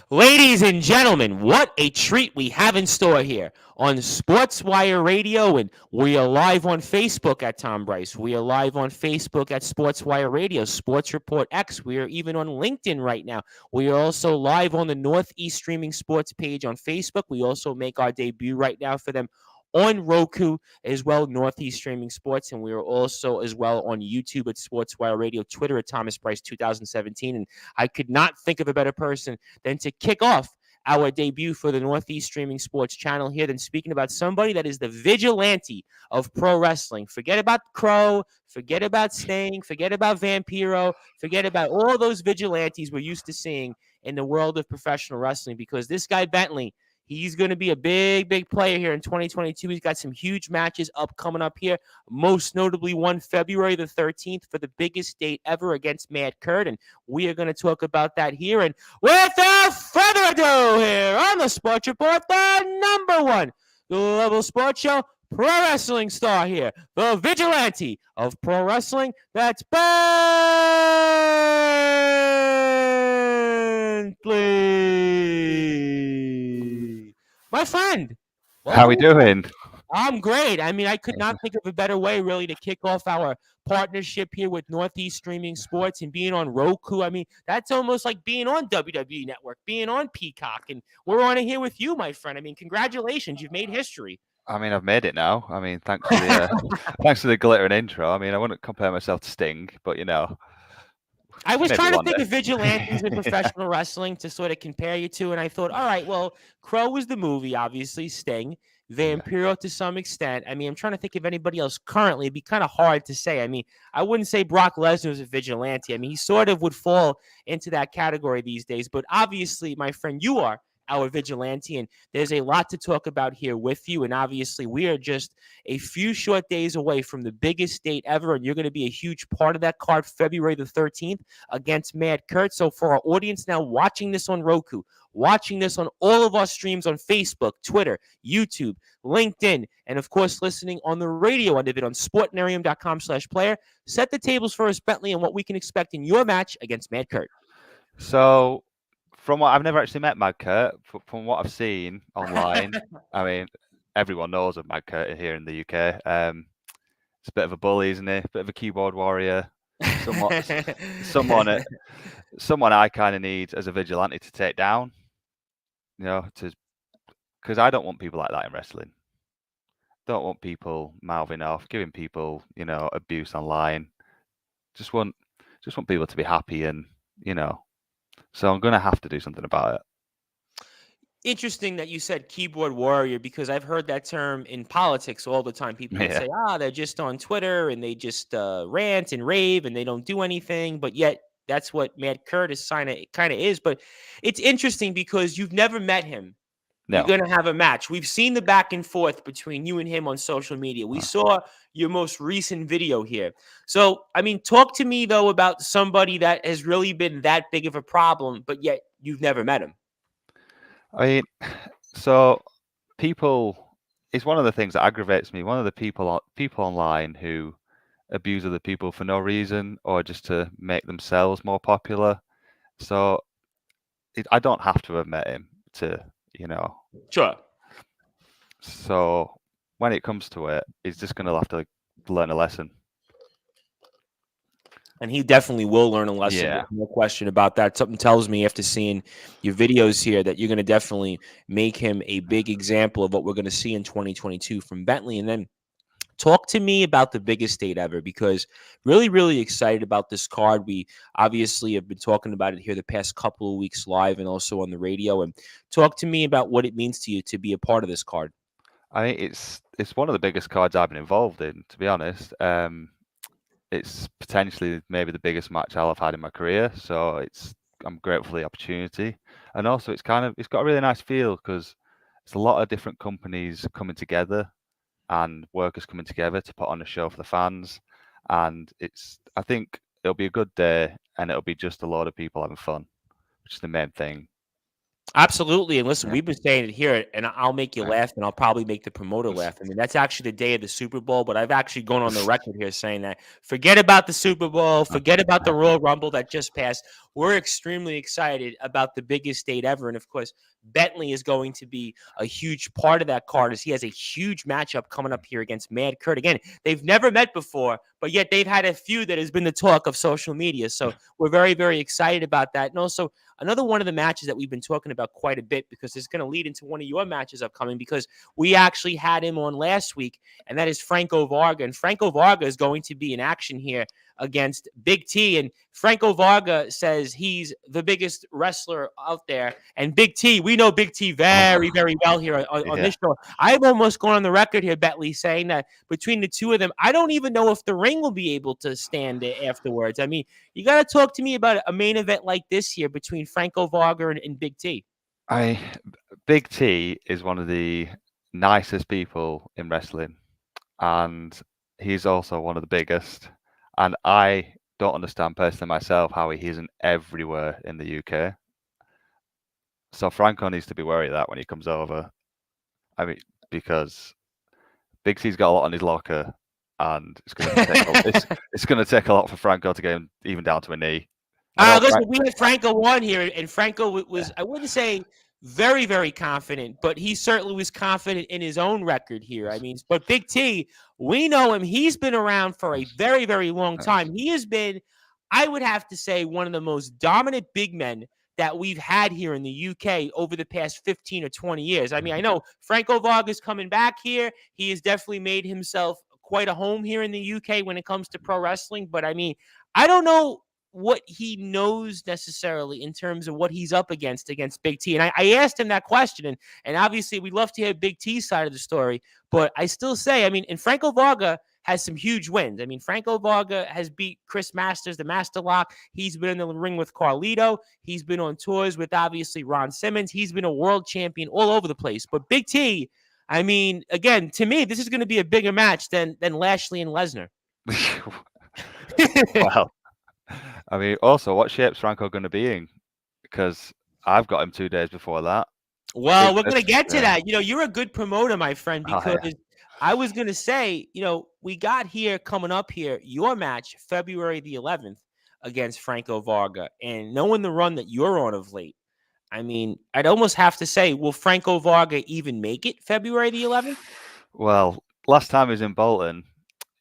Ladies and gentlemen, what a treat we have in store here on Sportswire Radio, and we are live on Facebook at Tom Bryce. We are live on Facebook at Sportswire Radio, Sports Report X. We are even on LinkedIn right now. We are also live on the Northeast Streaming Sports page on Facebook. We also make our debut right now for them on Roku as well, Northeast Streaming Sports, and we are also as well on YouTube at Sportswire Radio, Twitter at Thomas Bryce 2017, and I could not think of a better person than to kick off our debut for the Northeast Streaming Sports channel here than speaking about somebody that is the vigilante of pro wrestling. Forget about Crow, forget about Sting, forget about Vampiro, forget about all those vigilantes we're used to seeing in the world of professional wrestling, because this guy Bentley, he's going to be a big player here in 2022. He's got some huge matches coming up here, most notably one February the 13th for the biggest date ever against Mad Kurt, and we are going to talk about that here. And without further ado, here on the Sports Report, the number one global sports show, pro wrestling star here, the vigilante of pro wrestling, that's Bentley. My friend. How are we doing? I'm great. I mean, I could not think of a better way, really, to kick off our partnership here with Northeast Streaming Sports and being on Roku. I mean, that's almost like being on WWE Network, being on Peacock, and we're on it here with you, my friend. I mean, congratulations. You've made history. I mean, I've made it now. I mean, thanks for the glittering intro. I mean, I wouldn't compare myself to Sting, but, you know. I was trying to think of vigilantes in professional wrestling to sort of compare you to, and I thought, all right, well, Crow was the movie, obviously, Sting, Vampiro to some extent. I mean, I'm trying to think of anybody else currently. It'd be kind of hard to say. I mean, I wouldn't say Brock Lesnar was a vigilante. I mean, he sort of would fall into that category these days, but obviously, my friend, you are our vigilante, and there's a lot to talk about here with you, and obviously we are just a few short days away from the biggest date ever, and you're going to be a huge part of that card, February the 13th against Mad Kurt. So for our audience now watching this on Roku, watching this on all of our streams on Facebook, Twitter, YouTube, LinkedIn, and of course listening on the radio end of it on sportnarium.com/player, set the tables for us, Bentley, and what we can expect in your match against Mad Kurt. So, from what I've never actually met Mad Kurt, from what I've seen online, I mean, everyone knows of Mad Kurt here in the UK. It's a bit of a bully, isn't he? A bit of a keyboard warrior. Someone I kind of need as a vigilante to take down. You know, because I don't want people like that in wrestling. Don't want people mouthing off, giving people, you know, abuse online. Just want people to be happy, and you know. So I'm going to have to do something about it. Interesting that you said keyboard warrior, because I've heard that term in politics all the time. People would say, they're just on Twitter and they just rant and rave and they don't do anything. But yet that's what Mad Kurt is kind of is. But it's interesting because you've never met him. No. You're going to have a match. We've seen the back and forth between you and him on social media. We saw your most recent video here. So, I mean, talk to me, though, about somebody that has really been that big of a problem, but yet you've never met him. I mean, so it's one of the things that aggravates me. One of the people online who abuse other people for no reason or just to make themselves more popular. So I don't have to have met him to, you know. Sure. So when it comes to it, he's just going to have to learn a lesson. And he definitely will learn a lesson. Yeah. No question about that. Something tells me after seeing your videos here that you're going to definitely make him a big example of what we're going to see in 2022 from Bentley. And then talk to me about the biggest date ever, because really, really excited about this card. We obviously have been talking about it here the past couple of weeks live and also on the radio. And talk to me about what it means to you to be a part of this card. I mean, it's one of the biggest cards I've been involved in, to be honest. It's potentially maybe the biggest match I'll have had in my career. So I'm grateful for the opportunity. And also it's got a really nice feel because it's a lot of different companies coming together and workers coming together to put on a show for the fans. And I think it'll be a good day and it'll be just a lot of people having fun, which is the main thing. Absolutely. And listen, we've been saying it here, and I'll make you laugh, and I'll probably make the promoter laugh. I mean, that's actually the day of the Super Bowl, but I've actually gone on the record here saying that forget about the Super Bowl, forget about the Royal Rumble that just passed. we're extremely excited about the biggest date ever. And of course, Bentley is going to be a huge part of that card as he has a huge matchup coming up here against Mad Kurt. Again, they've never met before, but yet they've had a feud that has been the talk of social media. So we're very, very excited about that. And also, another one of the matches that we've been talking about quite a bit, because it's going to lead into one of your matches upcoming, because we actually had him on last week, and that is Franco Varga. And Franco Varga is going to be in action here against Big T. And Franco Varga says he's the biggest wrestler out there. And Big T, we know Big T very, very well here on this show. I've almost gone on the record here, Bentley, saying that between the two of them, I don't even know if the ring will be able to stand it afterwards. I mean, you got to talk to me about a main event like this here between Franco Varga and Big T. Big T is one of the nicest people in wrestling, and he's also one of the biggest. And I don't understand personally myself how he isn't everywhere in the UK. So Franco needs to be worried of that when he comes over. I mean, because Big T's got a lot on his locker, and it's going to take a lot for Franco to get him even down to a knee. Listen, we had Franco on here, and Franco was, I wouldn't say very, very confident, but he certainly was confident in his own record here. I mean, but Big T, we know him. He's been around for a very, very long time. He has been, I would have to say, one of the most dominant big men that we've had here in the UK over the past 15 or 20 years. I mean, I know Franco Varga's coming back here. He has definitely made himself quite a home here in the UK when it comes to pro wrestling. But I mean, I don't know what he knows necessarily in terms of what he's up against Big T. And I asked him that question, and obviously we'd love to hear Big T's side of the story, but I still say, I mean, and Franco Varga has some huge wins. I mean, Franco Varga has beat Chris Masters, the Master Lock. He's been in the ring with Carlito. He's been on tours with, obviously, Ron Simmons. He's been a world champion all over the place. But Big T, I mean, again, to me, this is going to be a bigger match than Lashley and Lesnar. Well, I mean, also, what shape's Franco going to be in? Because I've got him 2 days before that. Well, we're going to get to that. You know, you're a good promoter, my friend, because I was going to say, you know, we got here coming up here, your match, February the 11th against Franco Varga. And knowing the run that you're on of late, I mean, I'd almost have to say, will Franco Varga even make it February the 11th? Well, last time he was in Bolton,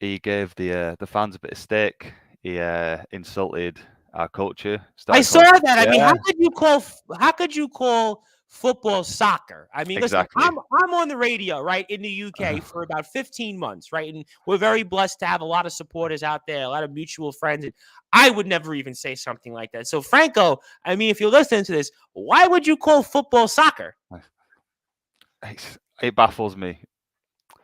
he gave the fans a bit of stick. He insulted our culture. I saw that. Yeah. I mean, how could you call football soccer? I mean, exactly. Listen, I'm on the radio, right, in the UK for about 15 months, right? And we're very blessed to have a lot of supporters out there, a lot of mutual friends. And I would never even say something like that. So, Franco, I mean, if you're listening to this, why would you call football soccer? It baffles me.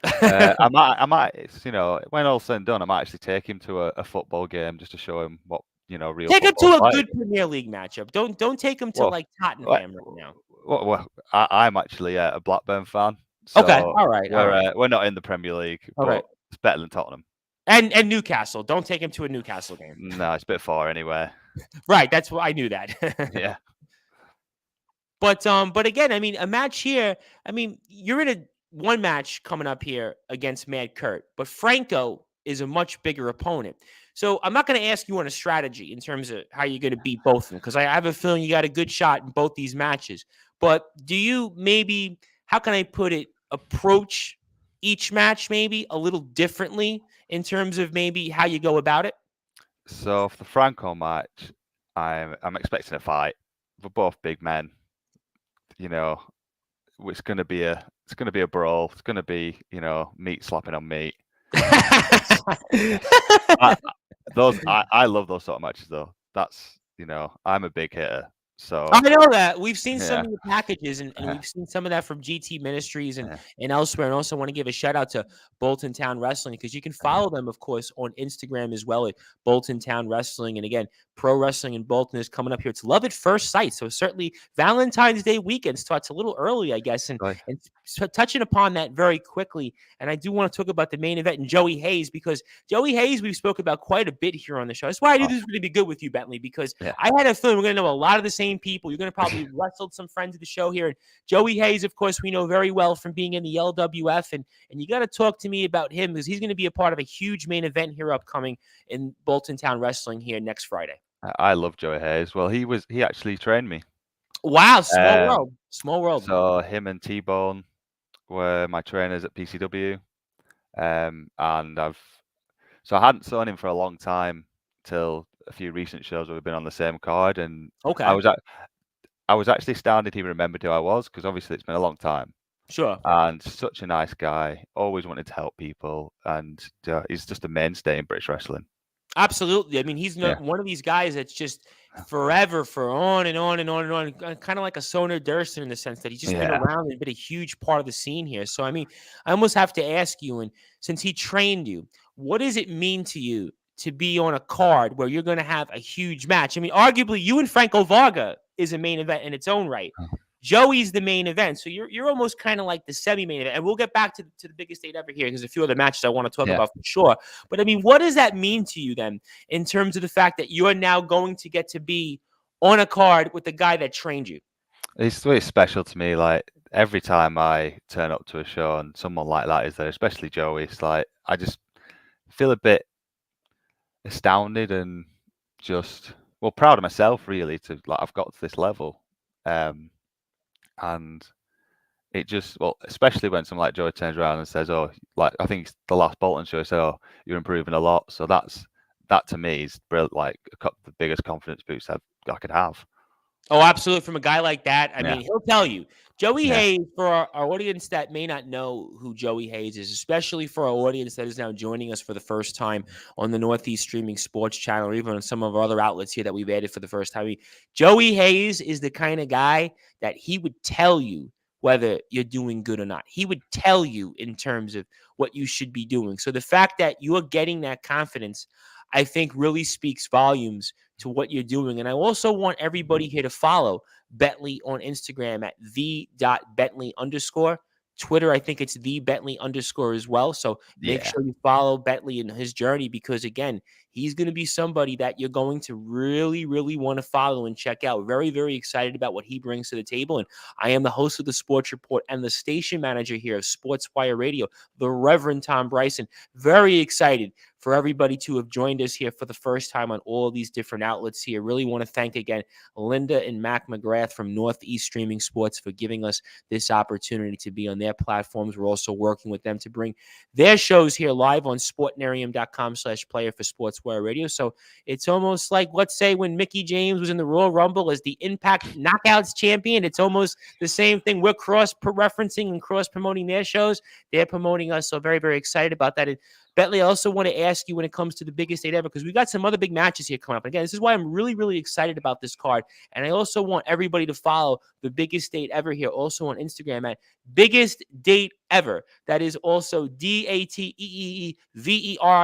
I might, you know, when all's said and done, I might actually take him to a football game just to show him what, you know, real. Take him to a good Premier League matchup. Don't take him to like Tottenham right now. Well, I'm actually a Blackburn fan. So okay, all right. We're not in the Premier League, but it's better than Tottenham. And Newcastle. Don't take him to a Newcastle game. No, it's a bit far anyway. Right, that's what I knew that. Yeah. But again, I mean, a match here. I mean, you're in one match coming up here against Mad Kurt, but Franco is a much bigger opponent. So I'm not going to ask you on a strategy in terms of how you're going to beat both of them, because I have a feeling you got a good shot in both these matches. But do you maybe, how can I put it, approach each match maybe a little differently in terms of maybe how you go about it? So for the Franco match, I'm expecting a fight. We're both big men. You know, it's going to be a brawl. It's going to be, you know, meat slapping on meat. I love those sort of matches though. That's, you know, I'm a big hitter. So I know that. We've seen some of your packages, and we've seen some of that from GT Ministries and elsewhere. And also want to give a shout out to Bolton Town Wrestling, because you can follow them, of course, on Instagram as well at Bolton Town Wrestling. And again, pro wrestling in Bolton is coming up here. It's love at first sight. So certainly Valentine's Day weekend starts a little early, I guess. And so touching upon that very quickly, and I do want to talk about the main event and Joey Hayes, because Joey Hayes we've spoke about quite a bit here on the show. That's why I knew this was going to be good with you, Bentley, because I had a feeling we're going to know a lot of the same people. You're going to probably wrestle some friends of the show here. And Joey Hayes, of course, we know very well from being in the LWF, and you got to talk to me about him, because he's going to be a part of a huge main event here upcoming in Bolton Town Wrestling here next Friday. I love Joey Hayes. Well, he actually trained me. Wow, small Um, world. Small world. so him and T-Bone were my trainers at PCW. And I hadn't seen him for a long time till a few recent shows where we've been on the same card, and I Okay. was I was actually astounded he remembered who I was, because obviously it's been a long time. Sure. And such a nice guy, always wanted to help people, and he's just a mainstay in British wrestling. Absolutely. I mean, he's Yeah. one of these guys that's just forever for on and on and on and on, kind of like a Soner Durst in the sense that he's just been Yeah. around and been a huge part of the scene here. So, I mean, I almost have to ask you, and since he trained you, what does it mean to you to be on a card where you're going to have a huge match? I mean, arguably, you and Franco Varga is a main event in its own right. Joey's the main event, so you're almost kind of like the semi-main event, and we'll get back to the biggest date ever here. There's a few other matches I want to talk about for sure, but I mean, what does that mean to you then, in terms of the fact that you're now going to get to be on a card with the guy that trained you? It's really special to me. Like, every time I turn up to a show and someone like that is there, especially Joey, it's like I just feel a bit astounded and just proud of myself, really, to like I've got to this level. And it just, especially when someone like Joey turns around and says, "Oh, like I think it's the last Bolton show, so "Oh, you're improving a lot." So that to me is brilliant, like the biggest confidence boost I could have. Oh, absolutely. From a guy like that, I Yeah. mean, he'll tell you. Joey Yeah. Hayes, for our audience that may not know who Joey Hayes is, especially for our audience that is now joining us for the first time on the Northeast Streaming Sports Channel, or even on some of our other outlets here that we've added for the first time. I mean, Joey Hayes is the kind of guy that he would tell you whether you're doing good or not. He would tell you in terms of what you should be doing. So the fact that you're getting that confidence, I think, really speaks volumes to what you're doing. And I also want everybody here to follow Bentley on Instagram at the.bentley_. Twitter, I think it's the Bentley_ as well. So make sure you follow Bentley in his journey, because again, he's going to be somebody that you're going to really, really want to follow and check out. Very, very excited about what he brings to the table. And I am the host of the Sports Report and the station manager here of Sportswire Radio, the Reverend Tom Bryson. Very excited for everybody to have joined us here for the first time on all of these different outlets here. Really want to thank again Linda and Mac McGrath from Northeast Streaming Sports for giving us this opportunity to be on their platforms. We're also working with them to bring their shows here live on sportnarium.com/player for Sportswire Radio. So it's almost like, let's say, when Mickey James was in the Royal Rumble as the Impact Knockouts champion, it's almost the same thing. We're cross-referencing and cross-promoting their shows. They're promoting us. So very, very excited about that. And Bentley, I also want to ask you when it comes to the biggest date ever, because we got some other big matches here coming up. And again, this is why I'm really, really excited about this card. And I also want everybody to follow the biggest date ever here, also on Instagram at biggest date ever. That is also DATEEEVER.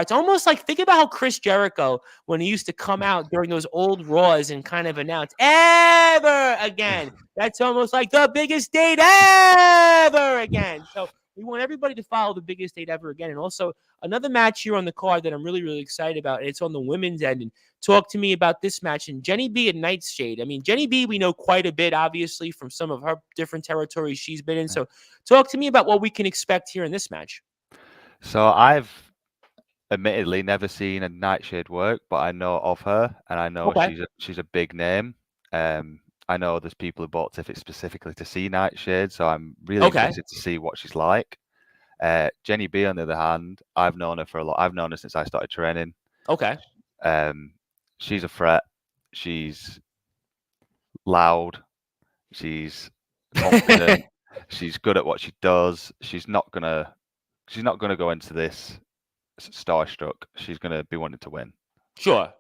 It's almost like, think about how Chris Jericho, when he used to come out during those old Raws and kind of announce ever again. That's almost like the biggest date ever again. So we want everybody to follow the biggest date ever again. And also another match here on the card that I'm really, really excited about. And it's on the women's end. And talk to me about this match. And Jenny B and Nightshade. I mean, Jenny B, we know quite a bit, obviously, from some of her different territories she's been in. So talk to me about what we can expect here in this match. So I've admittedly never seen a Nightshade work, but I know of her, and I know she's a big name. I know there's people who bought tickets specifically to see Nightshade, so I'm really interested to see what she's like. Jenny B, on the other hand, I've known her for a lot. I've known her since I started training. Okay. She's a threat. She's loud. She's confident. She's good at what she does. She's not gonna go into this starstruck. She's gonna be wanting to win. Sure.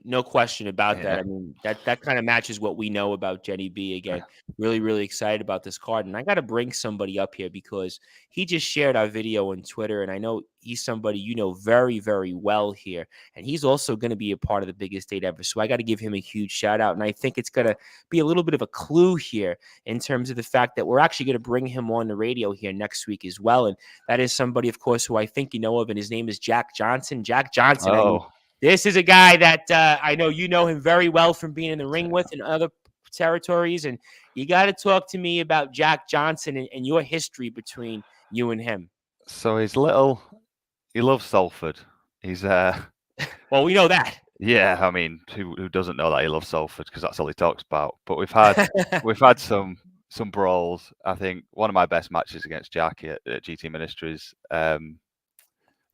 No question about that. I mean, that kind of matches what we know about Jenny B. Again, really, really excited about this card. And I got to bring somebody up here because he just shared our video on Twitter. And I know he's somebody you know very, very well here. And he's also going to be a part of the biggest date ever. So I got to give him a huge shout out. And I think it's going to be a little bit of a clue here in terms of the fact that we're actually going to bring him on the radio here next week as well. And that is somebody, of course, who I think you know of. And his name is Jack Johnson. Jack Johnson. I mean, this is a guy that I know you know him very well from being in the ring with in other territories. And you got to talk to me about Jack Johnson and your history between you and him. So he loves Salford. He's well, we know that. Yeah, I mean, who doesn't know that he loves Salford because that's all he talks about. But we've had some brawls. I think one of my best matches against Jackie at GT Ministries.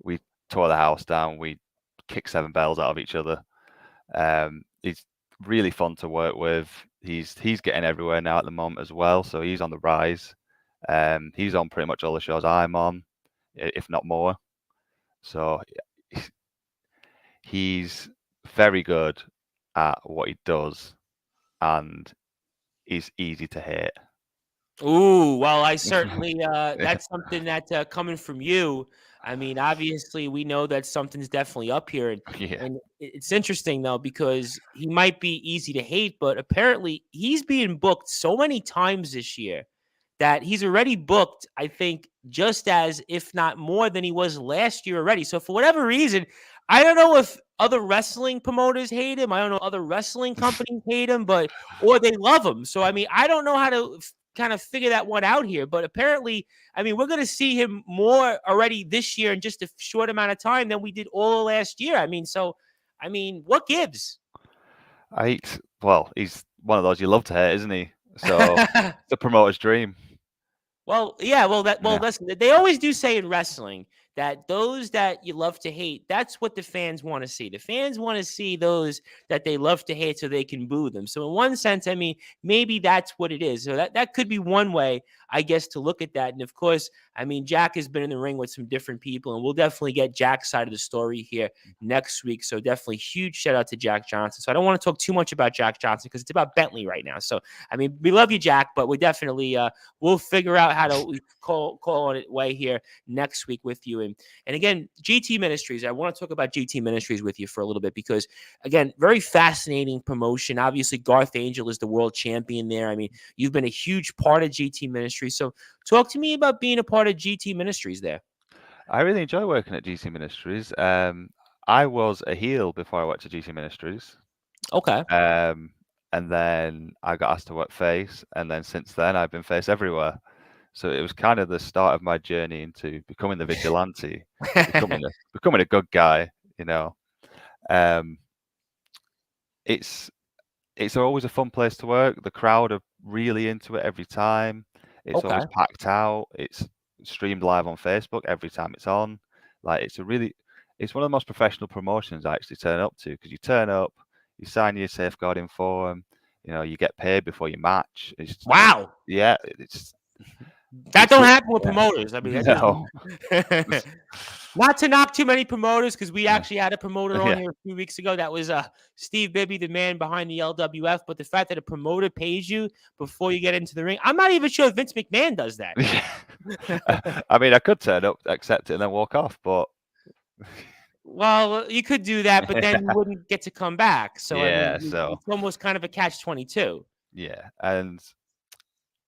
We tore the house down. We kicked 7 bells out of each other. He's really fun to work with. He's getting everywhere now at the moment as well, so he's on the rise. He's on pretty much all the shows I'm on, if not more. So he's very good at what he does, and he's easy to hate. Ooh, well, I certainly that's something that coming from you. I mean, obviously, we know that something's definitely up here, Yeah. and it's interesting though because he might be easy to hate, but apparently he's being booked so many times this year that he's already booked. I think just as, if not more, than he was last year already. So for whatever reason, I don't know if other wrestling promoters hate him. I don't know other wrestling companies hate him, but or they love him. So I mean, I don't know how to kind of figure that one out here. But apparently, I mean, we're going to see him more already this year in just a short amount of time than we did all of last year. I mean, so, I mean, what gives? Well, he's one of those you love to hate, isn't he? So it's the promoter's dream. Well, yeah, well, Yeah. listen, they always do say in wrestling that those that you love to hate, that's what the fans want to see. The fans want to see those that they love to hate so they can boo them. So in one sense, I mean, maybe that's what it is. So that could be one way, I guess, to look at that. And of course, I mean, Jack has been in the ring with some different people, and we'll definitely get Jack's side of the story here next week. So definitely huge shout out to Jack Johnson. So I don't want to talk too much about Jack Johnson because it's about Bentley right now. So, I mean, we love you, Jack, but we definitely we'll figure out how to call on it way here next week with you. And again, GT Ministries. I want to talk about GT Ministries with you for a little bit because, again, very fascinating promotion. Obviously, Garth Angel is the world champion there. I mean, you've been a huge part of GT Ministries. So talk to me about being a part of GT Ministries there. I really enjoy working at GT Ministries. I was a heel before I went to GT Ministries. Okay. And then I got asked to work face, and then since then I've been face everywhere. So it was kind of the start of my journey into becoming the vigilante, becoming a good guy. You know, um, it's always a fun place to work. The crowd are really into it every time. It's Okay. always packed out. It's streamed live on Facebook every time it's on. Like it's one of the most professional promotions I actually turn up to because you turn up, you sign your safeguarding form, you get paid before you match. Wow. Yeah, That don't happen with promoters. I mean, that no. just not to knock too many promoters because we actually had a promoter on Yeah. here a few weeks ago. That was Steve Bibby, the man behind the LWF. But the fact that a promoter pays you before you get into the ring, I'm not even sure if Vince McMahon does that. I mean, I could turn up, accept it, and then walk off, but well, you could do that, but then you wouldn't get to come back. So yeah, I mean, so it's almost kind of a catch-22. yeah, and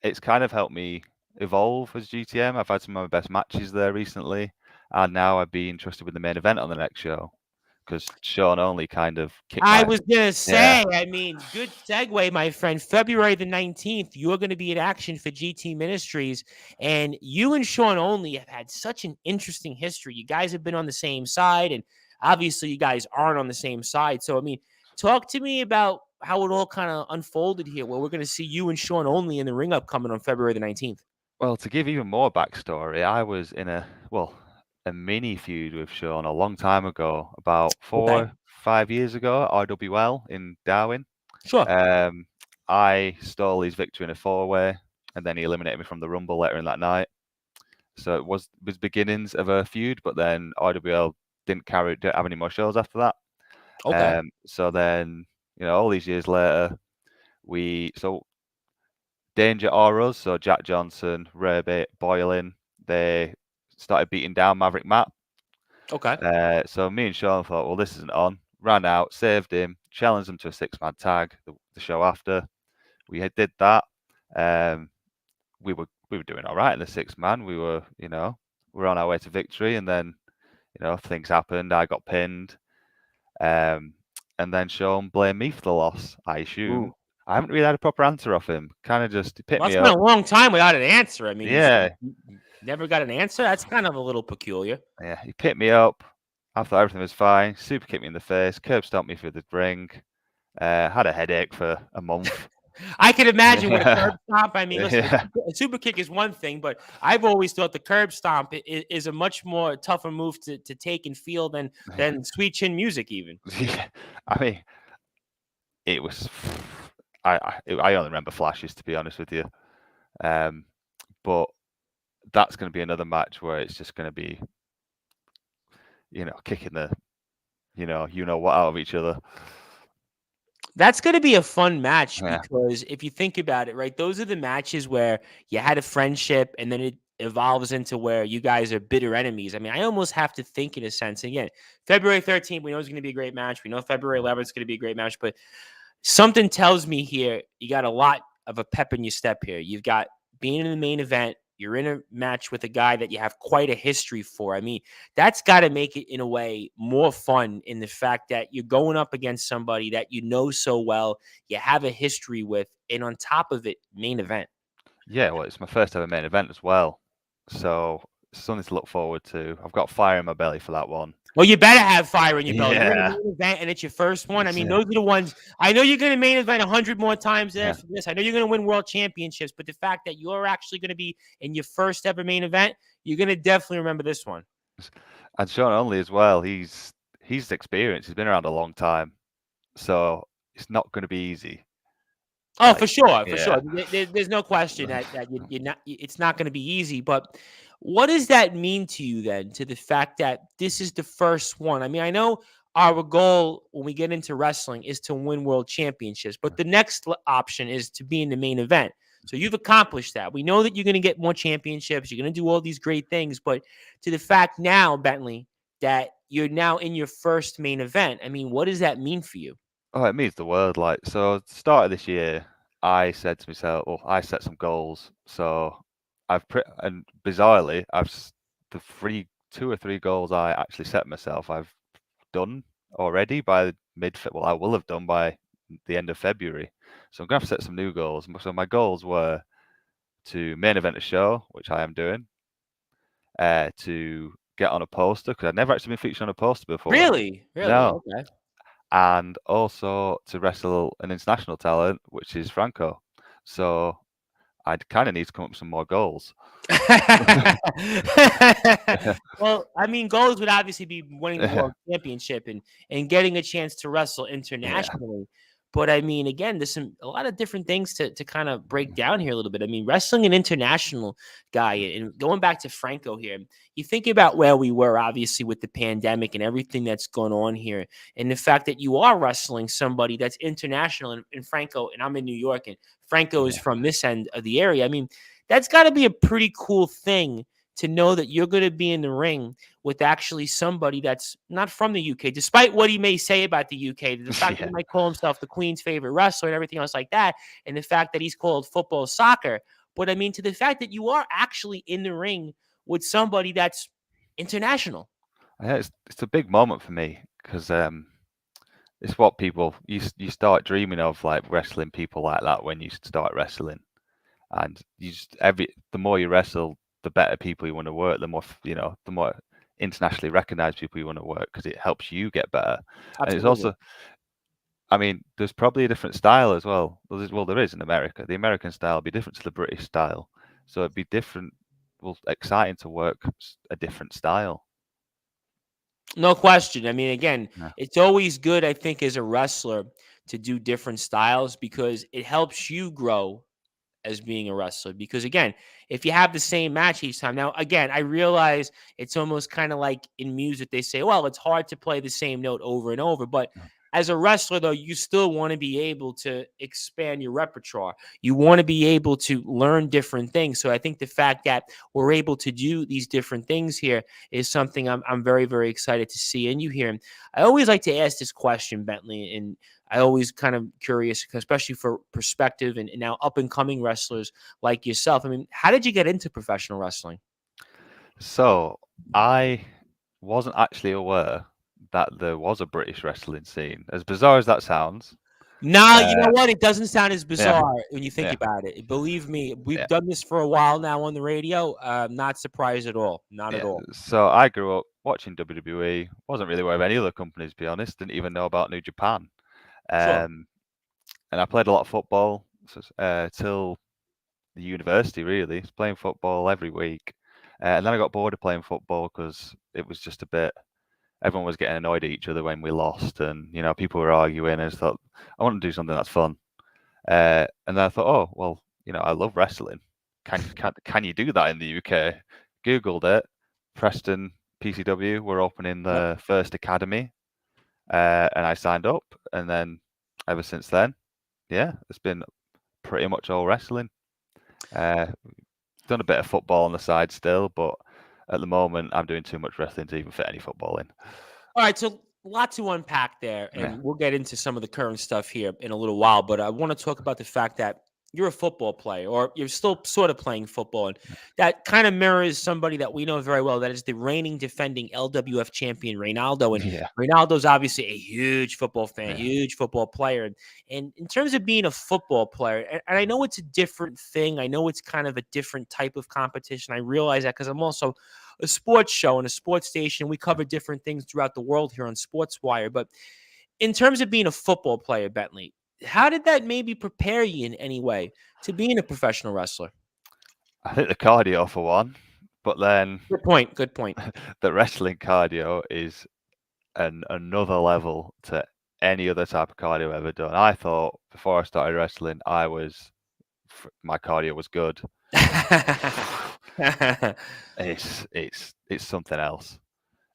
it's kind of helped me evolve as GTM. I've had some of my best matches there recently, and now I'd be entrusted with the main event on the next show because Sean only kind of kicked I my was gonna say, I mean, good segue, my friend. February the 19th, you're gonna be in action for GT Ministries, and you and Sean Only have had such an interesting history. You guys have been on the same side, and obviously, you guys aren't on the same side. So, I mean, talk to me about how it all kind of unfolded here. Where we're gonna see you and Sean Only in the ring upcoming on February the 19th. Well, to give even more backstory, I was in a mini feud with Sean a long time ago, about Okay, 5 years ago at RWL in Darwin. sure. I stole his victory in a 4-way, and then he eliminated me from the Rumble later in that night. So it was beginnings of a feud, but then RWL didn't have any more shows after that. Okay. So then, all these years later, Danger or us, so Jack Johnson, Ray Boylan, they started beating down Maverick Matt. Okay. So me and Sean thought, well, this isn't on. Ran out, saved him, challenged him to a 6-man tag the show after. We did that. We were doing all right in the 6-man. We were on our way to victory, and then things happened. I got pinned, and then Sean blamed me for the loss. I assume. Ooh. I haven't really had a proper answer off him. Kind of just picked Well, me that's been up. a long time without an answer. I mean, Yeah. you never got an answer. That's kind of a little peculiar. Yeah, he picked me up. I thought everything was fine. Super kicked me in the face, curb stomped me through the ring. Had a headache for a month. I can imagine with a curb stomp. I mean, listen, Yeah. a super kick is one thing, but I've always thought the curb stomp is a much more tougher move to take and feel than sweet chin music even. Yeah. I mean, it was. I only remember flashes, to be honest with you. But that's going to be another match where it's just going to be, kicking the, what out of each other. That's going to be a fun match Yeah. because if you think about it, right, those are the matches where you had a friendship and then it evolves into where you guys are bitter enemies. I mean, I almost have to think in a sense. Again, February 13th, we know it's going to be a great match. We know February 11th is going to be a great match, but something tells me here you got a lot of a pep in your step here. You've got being in the main event. You're in a match with a guy that you have quite a history for. I mean, that's got to make it in a way more fun in the fact that you're going up against somebody that you know so well, you have a history with, and on top of it, main event. Yeah, well, it's my first ever main event as well. So something to look forward to. I've got fire in my belly for that one. Well, you better have fire in your belly. You're in a Yeah. main event and it's your first one. I mean, Yeah. those are the ones. I know you're going to main event 100 more times Yeah. after this. I know you're going to win world championships, but the fact that you're actually going to be in your first ever main event, you're going to definitely remember this one. And Sean Only as well. He's experienced. He's been around a long time, so it's not going to be easy. Oh, for sure, for yeah. sure. There's no question that you're not. It's not going to be easy. But what does that mean to you then? To the fact that this is the first one. I mean, I know our goal when we get into wrestling is to win world championships, but the next option is to be in the main event. So you've accomplished that. We know that you're going to get more championships. You're going to do all these great things. But to the fact now, Bentley, that you're now in your first main event. I mean, what does that mean for you? Oh, it means the world. Like, so at the start of this year, I said to myself, well, I set some goals. So and bizarrely, the two or three goals I actually set myself, I've done already by well, I will have done by the end of February. So I'm going to have to set some new goals. So my goals were to main event a show, which I am doing, to get on a poster, because I'd never actually been featured on a poster before. Really? No. Okay. And also to wrestle an international talent, which is Franco. So I kind of need to come up with some more goals. Well, I mean, goals would obviously be winning the world championship and getting a chance to wrestle internationally. But I mean, again, there's a lot of different things to kind of break down here a little bit. I mean, wrestling an international guy and going back to Franco here, you think about where we were, obviously, with the pandemic and everything that's going on here, and the fact that you are wrestling somebody that's international and Franco, and I'm in New York, and Franco is from this end of the area. I mean, that's got to be a pretty cool thing to know that you're going to be in the ring with actually somebody that's not from the UK, despite what he may say about the UK, the fact that he might call himself the Queen's favorite wrestler and everything else like that, and the fact that he's called football soccer. But I mean, to the fact that you are actually in the ring with somebody that's international. Yeah, it's a big moment for me, because it's what people you start dreaming of, like wrestling people like that when you start wrestling, and the more you wrestle, the better people you want to work, the more internationally recognized people you want to work, because it helps you get better. Absolutely. And it's also, I mean, there's probably a different style as well. Well, there is in America. The American style will be different to the British style, so it'd be different. Well, exciting to work a different style. No question. I mean, again, Yeah. it's always good, I think, as a wrestler to do different styles because it helps you grow as being a wrestler. Because again, if you have the same match each time, now again, I realize it's almost kind of like in music, they say, well, it's hard to play the same note over and over. But as a wrestler, though, you still want to be able to expand your repertoire. You want to be able to learn different things. So I think the fact that we're able to do these different things here is something I'm very, very excited to see in you here. And I always like to ask this question, Bentley, and I always kind of curious, especially for perspective and now up and coming wrestlers like yourself. I mean, how did you get into professional wrestling? So I wasn't actually aware that there was a British wrestling scene. As bizarre as that sounds, No, you know what? It doesn't sound as Yeah, bizarre when you think yeah, about it. Believe me, we've yeah, done this for a while now on the radio. Not surprised at all. Not at yeah. all. So I grew up watching WWE. Wasn't really aware of any other companies, to be honest. Didn't even know about New Japan. Sure. And I played a lot of football till the university. Really, was playing football every week. And then I got bored of playing football because it was just a bit. Everyone was getting annoyed at each other when we lost, and people were arguing. And I just thought I want to do something that's fun. And then I thought, oh well, I love wrestling. Can you do that in the UK? Googled it. Preston PCW were opening Yep. the first academy, and I signed up. And then ever since then, yeah, it's been pretty much all wrestling. Done a bit of football on the side still, but at the moment I'm doing too much wrestling to even fit any football in. All right, so a lot to unpack there, Yeah. and we'll get into some of the current stuff here in a little while. But I want to talk about the fact that you're a football player, or you're still sort of playing football, and that kind of mirrors somebody that we know very well. That is the reigning, defending LWF champion, Reynaldo. And Yeah. Reynaldo's obviously a huge football fan, Yeah. huge football player. And in terms of being a football player, and I know it's a different thing. I know it's kind of a different type of competition. I realize that because I'm also a sports show and a sports station. We cover different things throughout the world here on Sportswire. But in terms of being a football player, Bentley, how did that maybe prepare you in any way to being a professional wrestler? I think the cardio for one, but then Good point. Good point. the wrestling cardio is another level to any other type of cardio I've ever done. I thought before I started wrestling, my cardio was good. It's something else.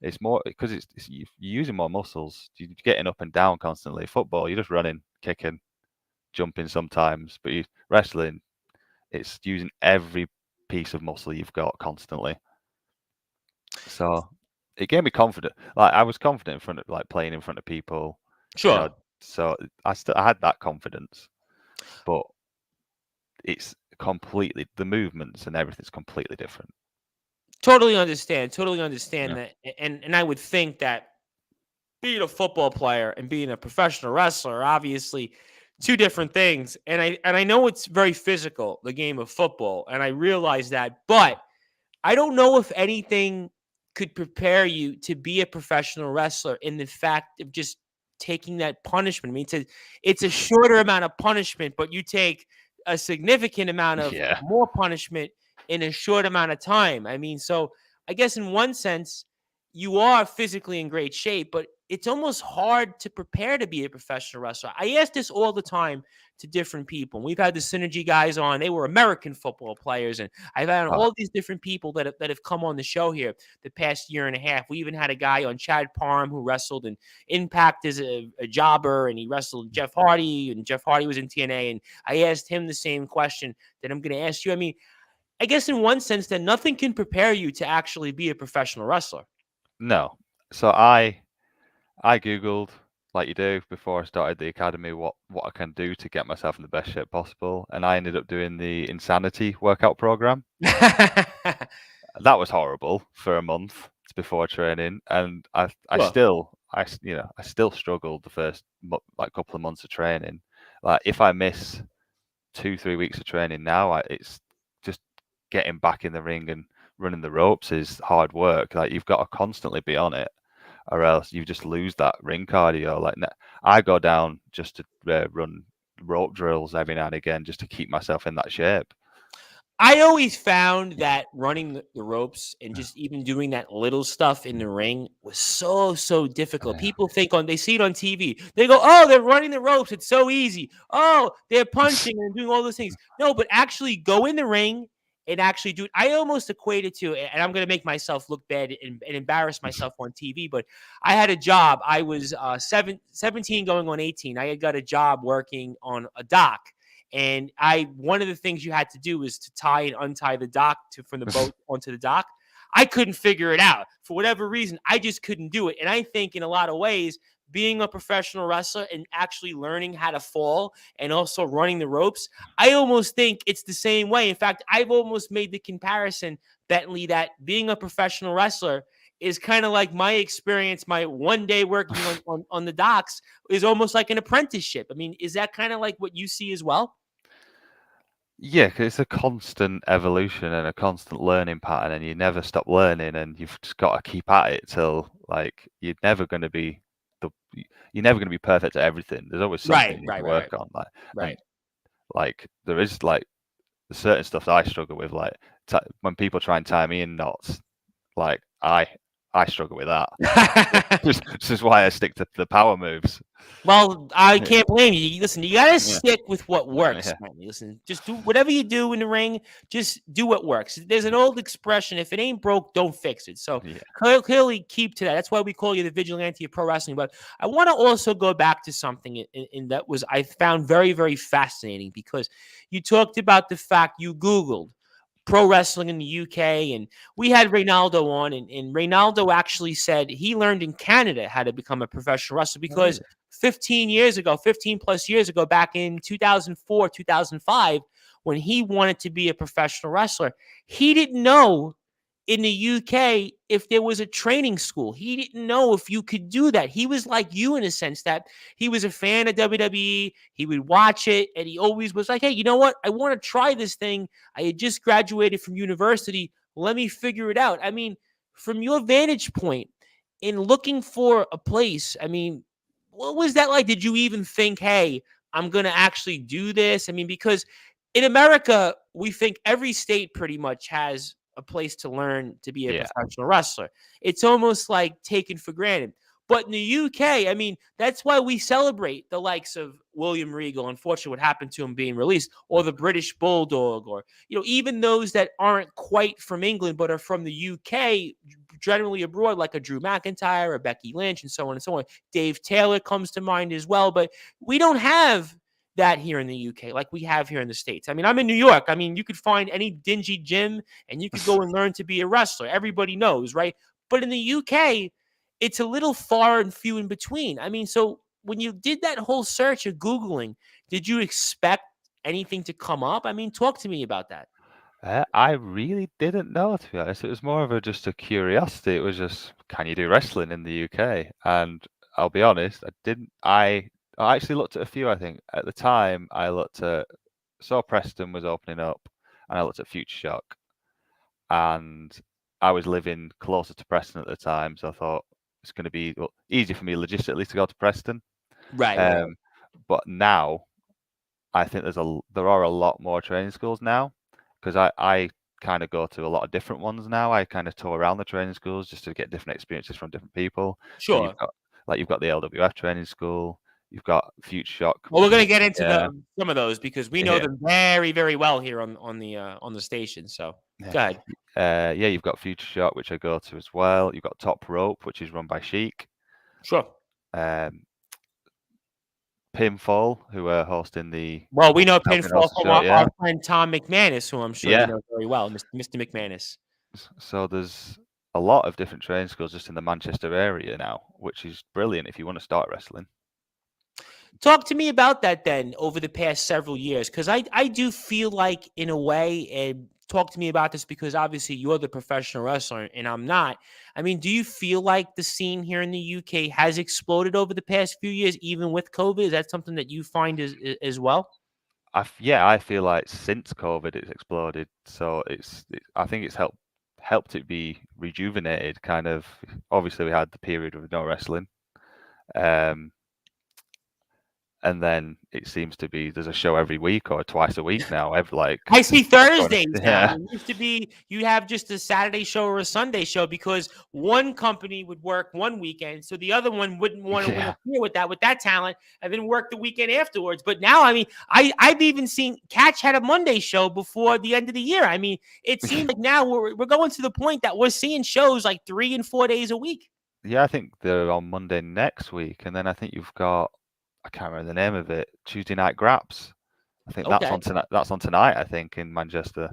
It's more because you're using more muscles. You're getting up and down constantly. Football, you're just running, kicking, jumping sometimes, but wrestling, it's using every piece of muscle you've got constantly. So it gave me confidence. Like I was confident in front of playing in front of people. Sure. So I had that confidence, but it's completely the movements and everything's completely different. Totally understand. Totally Yeah. understand that. And I would think that being a football player and being a professional wrestler are obviously two different things. And I know it's very physical, the game of football, and I realize that, but I don't know if anything could prepare you to be a professional wrestler in the fact of just taking that punishment. I mean, it's a shorter amount of punishment, but you take a significant amount of Yeah. more punishment in a short amount of time. I mean, so I guess in one sense, you are physically in great shape, but it's almost hard to prepare to be a professional wrestler. I ask this all the time to different people. We've had the Synergy guys on. They were American football players, and I've had Oh, all these different people that have come on the show here the past year and a half. We even had a guy on, Chad Parham, who wrestled in Impact as a jobber, and he wrestled Jeff Hardy, and Jeff Hardy was in TNA. And I asked him the same question that I'm going to ask you. I mean, I guess in one sense, that nothing can prepare you to actually be a professional wrestler. no. So I Googled, like you do, before I started the academy, what I can do to get myself in the best shape possible, and I ended up doing the Insanity workout program. That was horrible for a month before training, and I Sure. still struggled the first couple of months of training. Like if I miss 2-3 weeks of training now, it's just getting back in the ring and running the ropes is hard work. Like you've got to constantly be on it, or else you just lose that ring cardio. Like I go down just to run rope drills every now and again just to keep myself in that shape. I always found that running the ropes and just even doing that little stuff in the ring was so difficult. Yeah. People think they see it on TV. They go, "Oh, they're running the ropes. It's so easy. Oh, they're punching and doing all those things." No, but actually go in the ring and actually do it. I almost equate it to, and I'm going to make myself look bad and embarrass myself on TV, but I had a job. I was 17 going on 18. I had got a job working on a dock. And one of the things you had to do was to tie and untie the dock from the boat onto the dock. I couldn't figure it out for whatever reason. I just couldn't do it. And I think in a lot of ways, being a professional wrestler and actually learning how to fall and also running the ropes, I almost think it's the same way. In fact, I've almost made the comparison, Bentley, that being a professional wrestler is kind of like my experience. My one day working on the docks is almost like an apprenticeship. I mean, is that kind of like what you see as well? Yeah, 'cause it's a constant evolution and a constant learning pattern, and you never stop learning, and you've just got to keep at it till like the you're never going to be perfect at everything. There's always something Right, you need right, to right, right, work on, right. and like there is like certain stuff that I struggle with, like when people try and tie me in knots, like I struggle with that. This is why I stick to the power moves. Well, I Yeah, can't blame you. Listen, you got to yeah, stick with what works, yeah, man. Listen, just do whatever you do in the ring. Just do what works. There's an old expression: if it ain't broke, don't fix it. So yeah. clearly, keep to that. That's why we call you the vigilante of pro wrestling. But I want to also go back to something in that was I found very, very fascinating because you talked about the fact you Googled pro wrestling in the UK. And we had Reynaldo on, and Reynaldo actually said he learned in Canada how to become a professional wrestler Oh, really? because 15 years ago, 15 plus years ago, back in 2004, 2005, when he wanted to be a professional wrestler, he didn't know in the UK if there was a training school. He didn't know if you could do that. He was like you in a sense that he was a fan of WWE. He would watch it and he always was like, hey, you know what? I want to try this thing. I had just graduated from university. Let me figure it out. I mean, from your vantage point in looking for a place, I mean, what was that like? Did you even think, hey, I'm going to actually do this? I mean, because in America, we think every state pretty much has a place to learn to be a Yeah, professional wrestler. It's almost like taken for granted. But in the UK, I mean, that's why we celebrate the likes of William Regal, unfortunately, what happened to him being released, or the British Bulldog, or, even those that aren't quite from England, but are from the UK, generally abroad, like a Drew McIntyre, or Becky Lynch, and so on and so on. Dave Taylor comes to mind as well. But we don't have that here in the UK like we have here in the States. I mean, I'm in New York. I mean, you could find any dingy gym and you could go and learn to be a wrestler. Everybody knows, right? But in the UK, it's a little far and few in between. I mean, so when you did that whole search of Googling, did you expect anything to come up? I mean, talk to me about that. I really didn't know, to be honest. It was more of just a curiosity. It was just, can you do wrestling in the UK? And I'll be honest, I didn't. I actually looked at a few. I think at the time I saw Preston was opening up, and I looked at Future Shock, and I was living closer to Preston at the time, so I thought it's going to be easy for me logistically to go to Preston. Right, right, right. Um, but now I think there are a lot more training schools now, because I kind of go to a lot of different ones now. I kind of tour around the training schools just to get different experiences from different people. So Sure. you've got the LWF training school, you've got Future Shock, Well, which we're is going to get into yeah, some of those because we know yeah, them very, very well here on the station. So yeah. go ahead. Yeah, you've got Future Shock, which I go to as well. You've got Top Rope, which is run by Sheik. Sure. Um, Pinfall, who are hosting Well, we know helping host Pinfall the from show. our Yeah, friend Tom McManus, who I'm sure you yeah. know very well, Mr. McManus. So there's a lot of different training schools just in the Manchester area now, which is brilliant if you want to start wrestling. Talk to me about that then over the past several years, because I do feel like in a way, and talk to me about this because obviously you're the professional wrestler and I'm not. I mean, do you feel like the scene here in the UK has exploded over the past few years, even with COVID? Is that something that you find as well? I feel like since COVID it's exploded. So I think it's helped it be rejuvenated. Kind of obviously we had the period of no wrestling, um, and then it seems to be there's a show every week or twice a week now. I see Thursdays now. Yeah, It used to be you have just a Saturday show or a Sunday show because one company would work one weekend, so the other one wouldn't want to yeah, interfere with that talent and then work the weekend afterwards. But now, I mean, I've even seen Catch had a Monday show before the end of the year. I mean, it seems like now we're going to the point that we're seeing shows like 3 and 4 days a week. yeah. I think they're on Monday next week, and then I think you've got I can't remember the name of it. Tuesday Night Graps. I think that's Okay. on tonight. That's on tonight. I think in Manchester.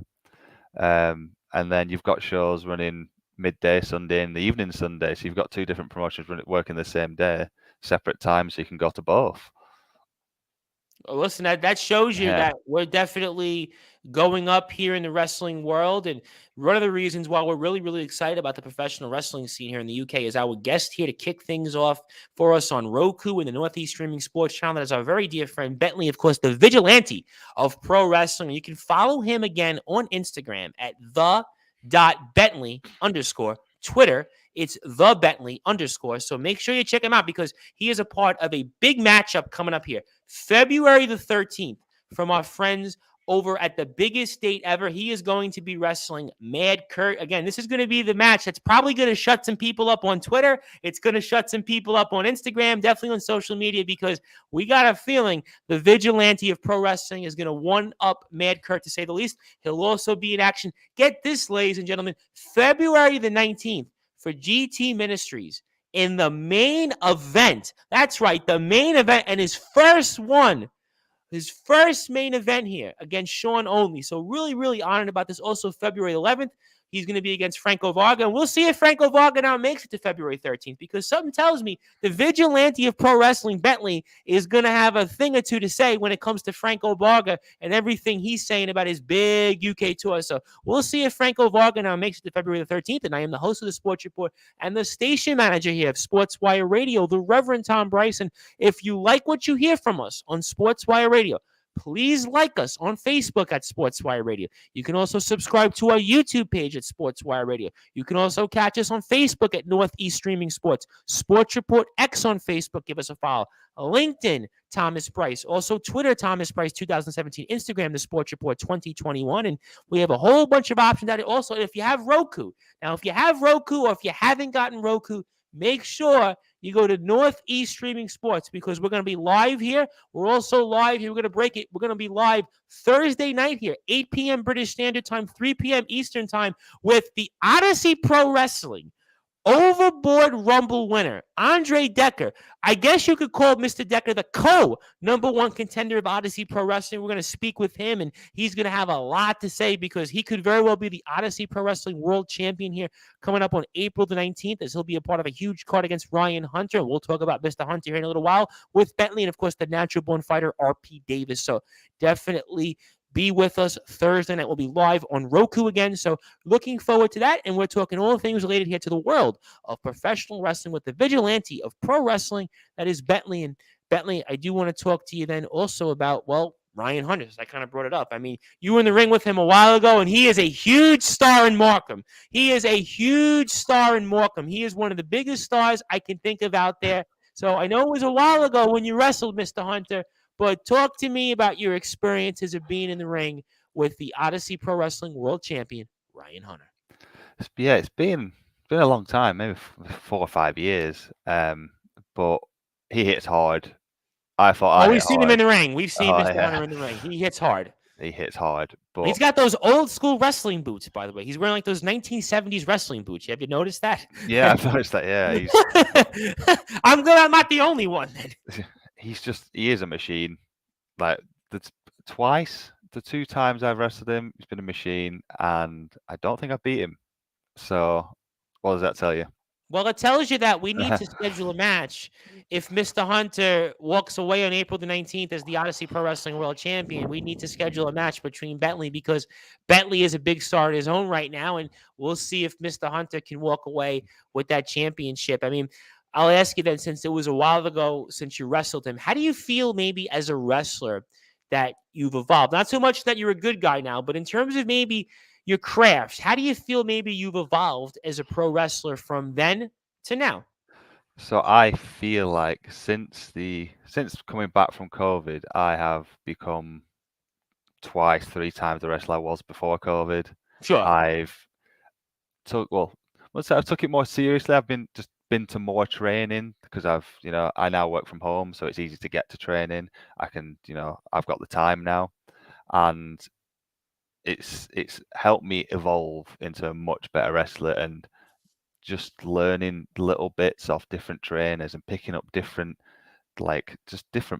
And then you've got shows running midday Sunday and the evening Sunday. So you've got two different promotions working the same day, separate times, so you can go to both. Listen, that shows you Yeah. that we're definitely going up here in the wrestling world. And one of the reasons why we're really, really excited about the professional wrestling scene here in the UK is our guest here to kick things off for us on Roku and the Northeast Streaming Sports Channel. That is our very dear friend Bentley, of course, the Vigilante of pro wrestling. You can follow him again on Instagram at the.bentley _ Twitter. It's the Bentley _ So make sure you check him out because he is a part of a big matchup coming up here February the 13th from our friends over at the biggest date ever. He is going to be wrestling Mad Kurt. Again, this is going to be the match that's probably going to shut some people up on Twitter. It's going to shut some people up on Instagram, definitely on social media, because we got a feeling the Vigilante of pro wrestling is going to one-up Mad Kurt, to say the least. He'll also be in action. Get this, ladies and gentlemen, February the 19th for GT Ministries in the main event. That's right, the main event, and his first main event here against Sean Only. So really, really honored about this. Also, February 11th, he's going to be against Franco Varga. And we'll see if Franco Varga now makes it to February 13th, because something tells me the Vigilante of pro wrestling, Bentley, is going to have a thing or two to say when it comes to Franco Varga and everything he's saying about his big UK tour. So we'll see if Franco Varga now makes it to February the 13th. And I am the host of the Sports Report and the station manager here of Sportswire Radio, the Reverend Tom Bryson. If you like what you hear from us on Sportswire Radio, please like us on Facebook at Sportswire Radio. You can also subscribe to our YouTube page at Sportswire Radio. You can also catch us on Facebook at Northeast Streaming Sports. Sports Report X on Facebook. Give us a follow. LinkedIn, Thomas Bryce. Also Twitter, Thomas Bryce 2017. Instagram, the Sports Report 2021. And we have a whole bunch of options at it. Also, if you have Roku. Now, if you have Roku or if you haven't gotten Roku, make sure you go to Northeast Streaming Sports, because we're going to be live here. We're also live here. We're going to break it. We're going to be live Thursday night here, 8 p.m. British Standard Time, 3 p.m. Eastern Time, with the Odyssey Pro Wrestling Overboard Rumble winner, Andre Decker. I guess you could call Mr. Decker the number one contender of Odyssey Pro Wrestling. We're going to speak with him, and he's going to have a lot to say, because he could very well be the Odyssey Pro Wrestling World Champion here coming up on April the 19th, as he'll be a part of a huge card against Ryan Hunter. We'll talk about Mr. Hunter here in a little while with Bentley, and, of course, the natural born fighter, R.P. Davis. So definitely be with us Thursday night. We'll be live on Roku again. So looking forward to that. And we're talking all things related here to the world of professional wrestling with the Vigilante of pro wrestling. That is Bentley. And Bentley, I do want to talk to you then also about, well, Ryan Hunter. I kind of brought it up. I mean, you were in the ring with him a while ago, and he is a huge star in Markham. He is a huge star in Markham. He is one of the biggest stars I can think of out there. So I know it was a while ago when you wrestled, Mr. Hunter, but talk to me about your experiences of being in the ring with the Odyssey Pro Wrestling World Champion, Ryan Hunter. It's been a long time, maybe 4 or 5 years. But he hits hard. I thought we've seen him in the ring. We've seen Mr. yeah. Hunter in the ring. He hits hard. He hits hard. But he's got those old school wrestling boots, by the way. He's wearing like those 1970s wrestling boots. Have you noticed that? Yeah, I've noticed that. Yeah, I'm glad I'm not the only one. He is a machine. Like the 2 times I've wrestled him, he's been a machine, and I don't think I've beat him. So what does that tell you? Well, it tells you that we need to schedule a match. If Mr. Hunter walks away on April the 19th as the Odyssey Pro Wrestling World Champion, we need to schedule a match between Bentley, because Bentley is a big star in his own right now, and we'll see if Mr. Hunter can walk away with that championship. I mean, I'll ask you then, since it was a while ago since you wrestled him, how do you feel maybe as a wrestler that you've evolved? Not so much that you're a good guy now, but in terms of maybe your craft, how do you feel maybe you've evolved as a pro wrestler from then to now? So I feel like since coming back from COVID, I have become 2, 3 times the wrestler I was before COVID. Sure. I've took it more seriously. I've been to more training, because I now work from home, so it's easy to get to training. I can, I've got the time now, and it's helped me evolve into a much better wrestler, and just learning little bits off different trainers and picking up different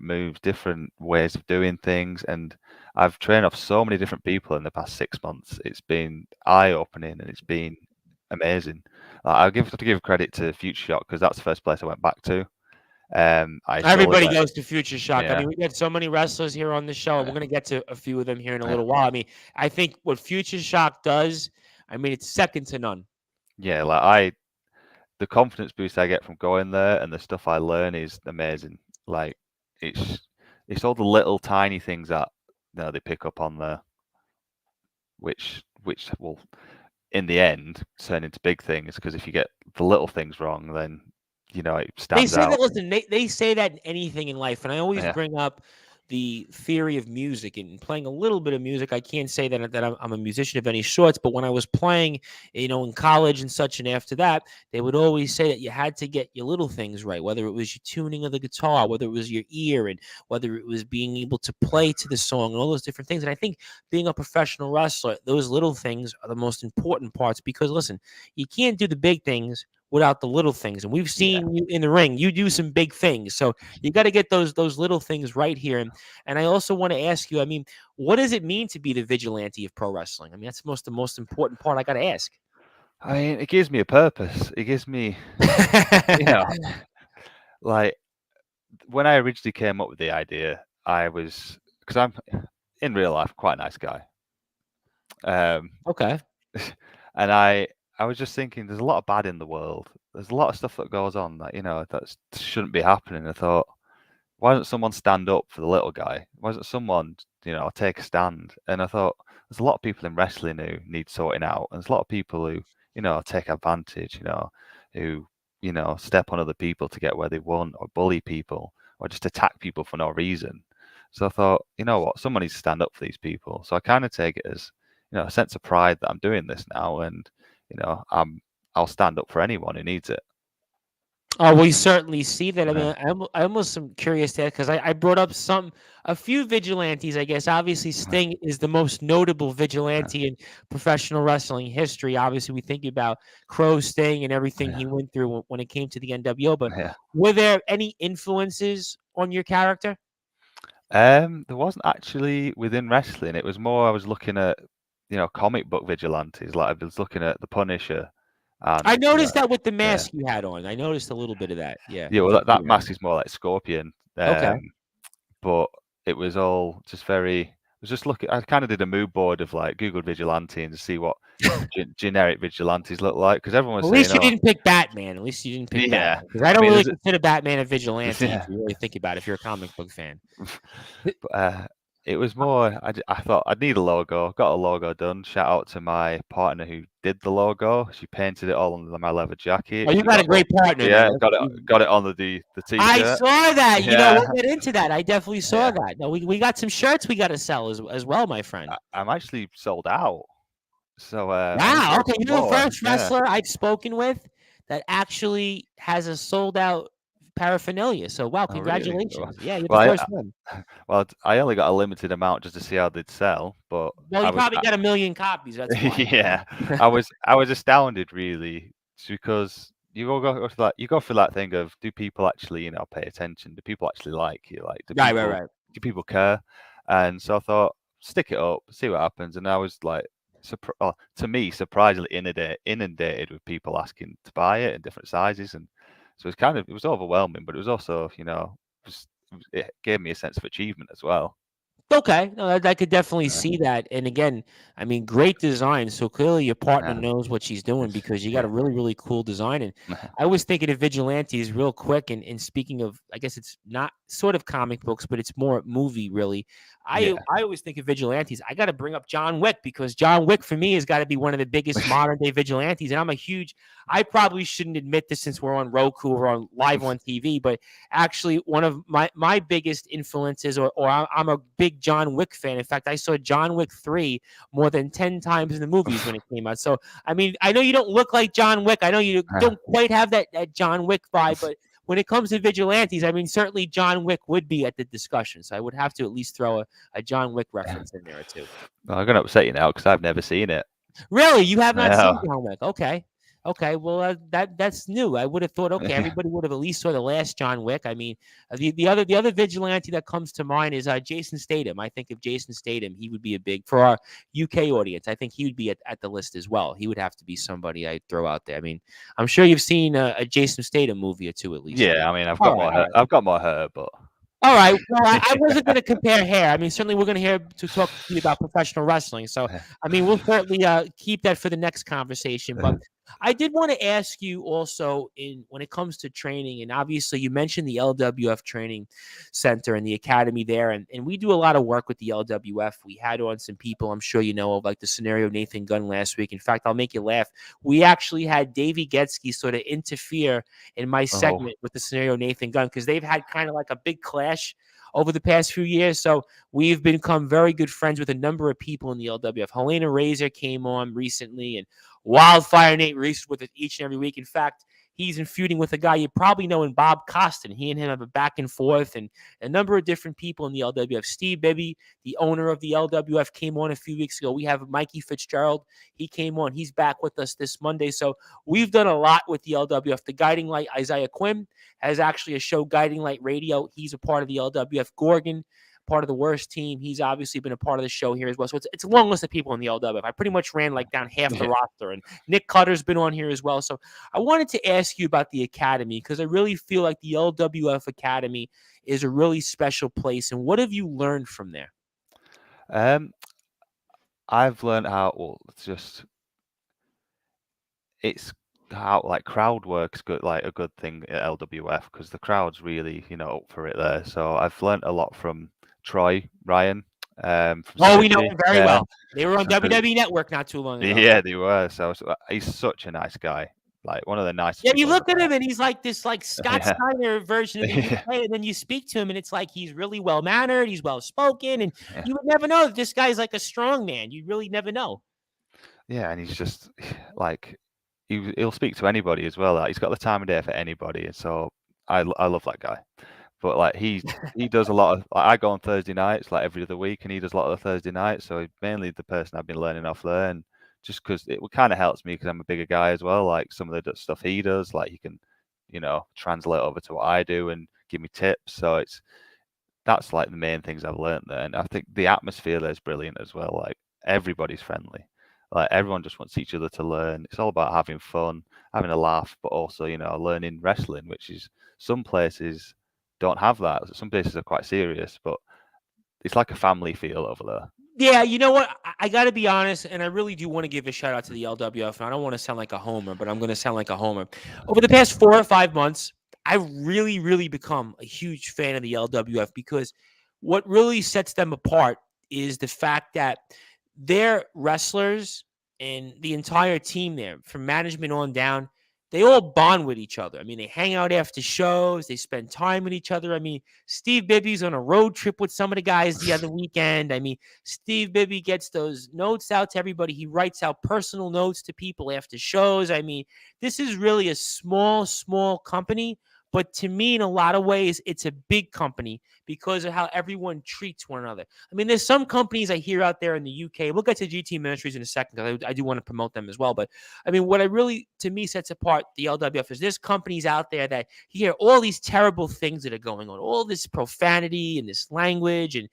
moves, different ways of doing things. And I've trained off so many different people in the past 6 months. It's been eye-opening, and it's been amazing. I have to give credit to Future Shock, because that's the first place I went back to. Everybody goes to Future Shock. Yeah. I mean, we got so many wrestlers here on the show, and we're going to get to a few of them here in a little while. I mean, I think what Future Shock does, I mean, it's second to none. Yeah, like the confidence boost I get from going there and the stuff I learn is amazing. Like it's all the little tiny things that they pick up on there, which will in the end turn into big things, because if you get the little things wrong, then it stands out. They say that in anything in life, and I always bring up the theory of music and playing a little bit of music. I can't say that I'm a musician of any sorts, but when I was playing, in college and such, and after that, they would always say that you had to get your little things right, whether it was your tuning of the guitar, whether it was your ear, and whether it was being able to play to the song and all those different things. And I think being a professional wrestler, those little things are the most important parts, because listen, you can't do the big things without the little things. And we've seen you in the ring, you do some big things. So you got to get those little things right here. And I also want to ask you, I mean, what does it mean to be the vigilante of pro wrestling? I mean, that's the most important part I got to ask. I mean, it gives me a purpose. It gives me, like when I originally came up with the idea, because I'm in real life quite a nice guy. Okay. And I was just thinking, there's a lot of bad in the world. There's a lot of stuff that goes on that that shouldn't be happening. I thought, why doesn't someone stand up for the little guy? Why doesn't someone take a stand? And I thought, there's a lot of people in wrestling who need sorting out. And there's a lot of people who take advantage. Who step on other people to get where they want, or bully people, or just attack people for no reason. So I thought, what, someone needs to stand up for these people. So I kind of take it as a sense of pride that I'm doing this now, and I'll stand up for anyone who needs it. Oh, we certainly see that. I mean, I almost am curious there, because I brought up a few vigilantes. I guess obviously Sting is the most notable vigilante in professional wrestling history. Obviously, we think about Crow Sting and everything he went through when it came to the NWO. But were there any influences on your character? There wasn't actually within wrestling. It was more I was looking at comic book vigilantes. Like I was looking at the Punisher. And, I noticed that with the mask you had on. I noticed a little bit of that. Yeah. Yeah, well, that mask is more like Scorpion. Okay. But it was all just very. I was just looking. I kind of did a mood board of like Google vigilante and to see what generic vigilantes look like, because everyone was saying, at least you didn't pick Batman. At least you didn't pick Batman. Because I don't really consider Batman a vigilante if you really think about it, if you're a comic book fan. But, it was more, I thought I'd need a logo. Got a logo done. Shout out to my partner who did the logo. She painted it all on my leather jacket. Oh, you got a great partner. Yeah, got it on the t-shirt. I saw that. We'll get into that. I definitely saw that. No, we got some shirts we got to sell as well, my friend. I'm actually sold out. So wow. Okay, you're the first wrestler I've spoken with that actually has a sold out paraphernalia. So wow, congratulations. Really? Yeah, you're the first one. Well, I only got a limited amount just to see how they'd sell, but well, you probably got 1 million copies. That's fine. Yeah. I was astounded, really, because you go for that thing of, do people actually pay attention? Do people actually like you? Like, do people care? And so I thought, stick it up, see what happens. And I was like, to me, surprisingly inundated with people asking to buy it in different sizes, and so it was overwhelming, but it was also, it gave me a sense of achievement as well. Okay, no, I could definitely see that. And again, I mean, great design. So clearly your partner knows what she's doing, because you got a really, really cool design. And I was thinking of vigilantes real quick. And speaking of, I guess it's not sort of comic books, but it's more movie, really. I always think of vigilantes. I got to bring up John Wick, because John Wick for me has got to be one of the biggest modern day vigilantes. And I probably shouldn't admit this since we're on Roku or on live on TV, but actually one of my biggest influences, or I'm a big John Wick fan. In fact, I saw John Wick 3 more than 10 times in the movies when it came out. So, I mean, I know you don't look like John Wick. I know you don't quite have that John Wick vibe, but when it comes to vigilantes, I mean, certainly John Wick would be at the discussion. So I would have to at least throw a John Wick reference in there or two. Well, I'm going to upset you now, because I've never seen it. Really? You have not seen John Wick? Okay. Okay, well that's new. I would have thought, okay, everybody would have at least saw the last John Wick. I mean, the other vigilante that comes to mind is Jason Statham. I think if Jason Statham, he would be a big for our UK audience. I think he would be at the list as well. He would have to be somebody I'd throw out there. I mean, I'm sure you've seen a Jason Statham movie or two at least. Yeah, I mean, I've All got right, more all hair. right. I've got more hair, but All right. Well, I wasn't going to compare hair. I mean, certainly we're going to talk to you about professional wrestling. So, I mean, we'll certainly keep that for the next conversation. But I did want to ask you also in when it comes to training, and obviously you mentioned the LWF Training Center and the academy there, and we do a lot of work with the LWF. We had on some people I'm sure you know of, like the scenario Nathan Gunn last week. In fact, I'll make you laugh. We actually had Davey Getsky sort of interfere in my oh, segment with the scenario Nathan Gunn because they've had kind of like a big clash over the past few years. So we've become very good friends with a number of people in the LWF. Helena Razor came on recently, and Wildfire Nate Reese with it each and every week. In fact, he's in feuding with a guy you probably know in Bob Costin. He and him have a back and forth, and a number of different people in the LWF. Steve Bibby, the owner of the LWF, came on a few weeks ago. We have Mikey Fitzgerald. He came on. He's back with us this Monday. So we've done a lot with the LWF. The Guiding Light, Isaiah Quinn, has actually a show, Guiding Light Radio. He's a part of the LWF. Gorgon, part of the worst team. He's obviously been a part of the show here as well. So it's a long list of people in the LWF. I pretty much ran like down half the yeah. roster, and Nick Cutter's been on here as well. So I wanted to ask you about the academy because I really feel like the LWF Academy is a really special place. And what have you learned from there? I've learned how. Well, it's how like crowd work's good, like a good thing at LWF because the crowd's really up for it there. So I've learned a lot from Troy Ryan. From Oh, we know Synergy. him very Yeah, well. They were on from Synergy. WWE Network not too long ago. Yeah, they were. So he's such a nice guy, like one of the nicest Yeah, you people. look at him and he's like this like Scott Yeah, Steiner version of the yeah, UK, and then you speak to him and it's like he's really well mannered, he's well spoken, and yeah. you would never know that this guy's like a strong man. You really never know. Yeah, and he's just like he'll speak to anybody as well. Like, he's got the time of day for anybody, and so I love that guy. But like he does a lot of. Like, I go on Thursday nights, like every other week, and he does a lot of the Thursday nights. So he's mainly the person I've been learning off there, and just because it kind of helps me because I'm a bigger guy as well. Like some of the stuff he does, like he can, translate over to what I do and give me tips. So that's like the main things I've learned there, and I think the atmosphere there is brilliant as well. Like everybody's friendly. Like everyone just wants each other to learn. It's all about having fun, having a laugh, but also, learning wrestling, which is some places don't have that. Some places are quite serious, but it's like a family feel over there. Yeah, you know what? I got to be honest, and I really do want to give a shout out to the LWF. And I don't want to sound like a homer, but I'm going to sound like a homer. Over the past 4 or 5 months, I've really, really become a huge fan of the LWF because what really sets them apart is the fact that their wrestlers and the entire team there, from management on down, they all bond with each other. I mean, they hang out after shows, they spend time with each other. I mean, Steve Bibby's on a road trip with some of the guys the other weekend. I mean, Steve Bibby gets those notes out to everybody. He writes out personal notes to people after shows. I mean, this is really a small, small company. But to me, in a lot of ways, it's a big company because of how everyone treats one another. I mean, there's some companies I hear out there in the UK. We'll get to GT Ministries in a second because I do want to promote them as well. But I mean, what I really, to me, sets apart the LWF is there's companies out there that you hear all these terrible things that are going on, all this profanity and this language and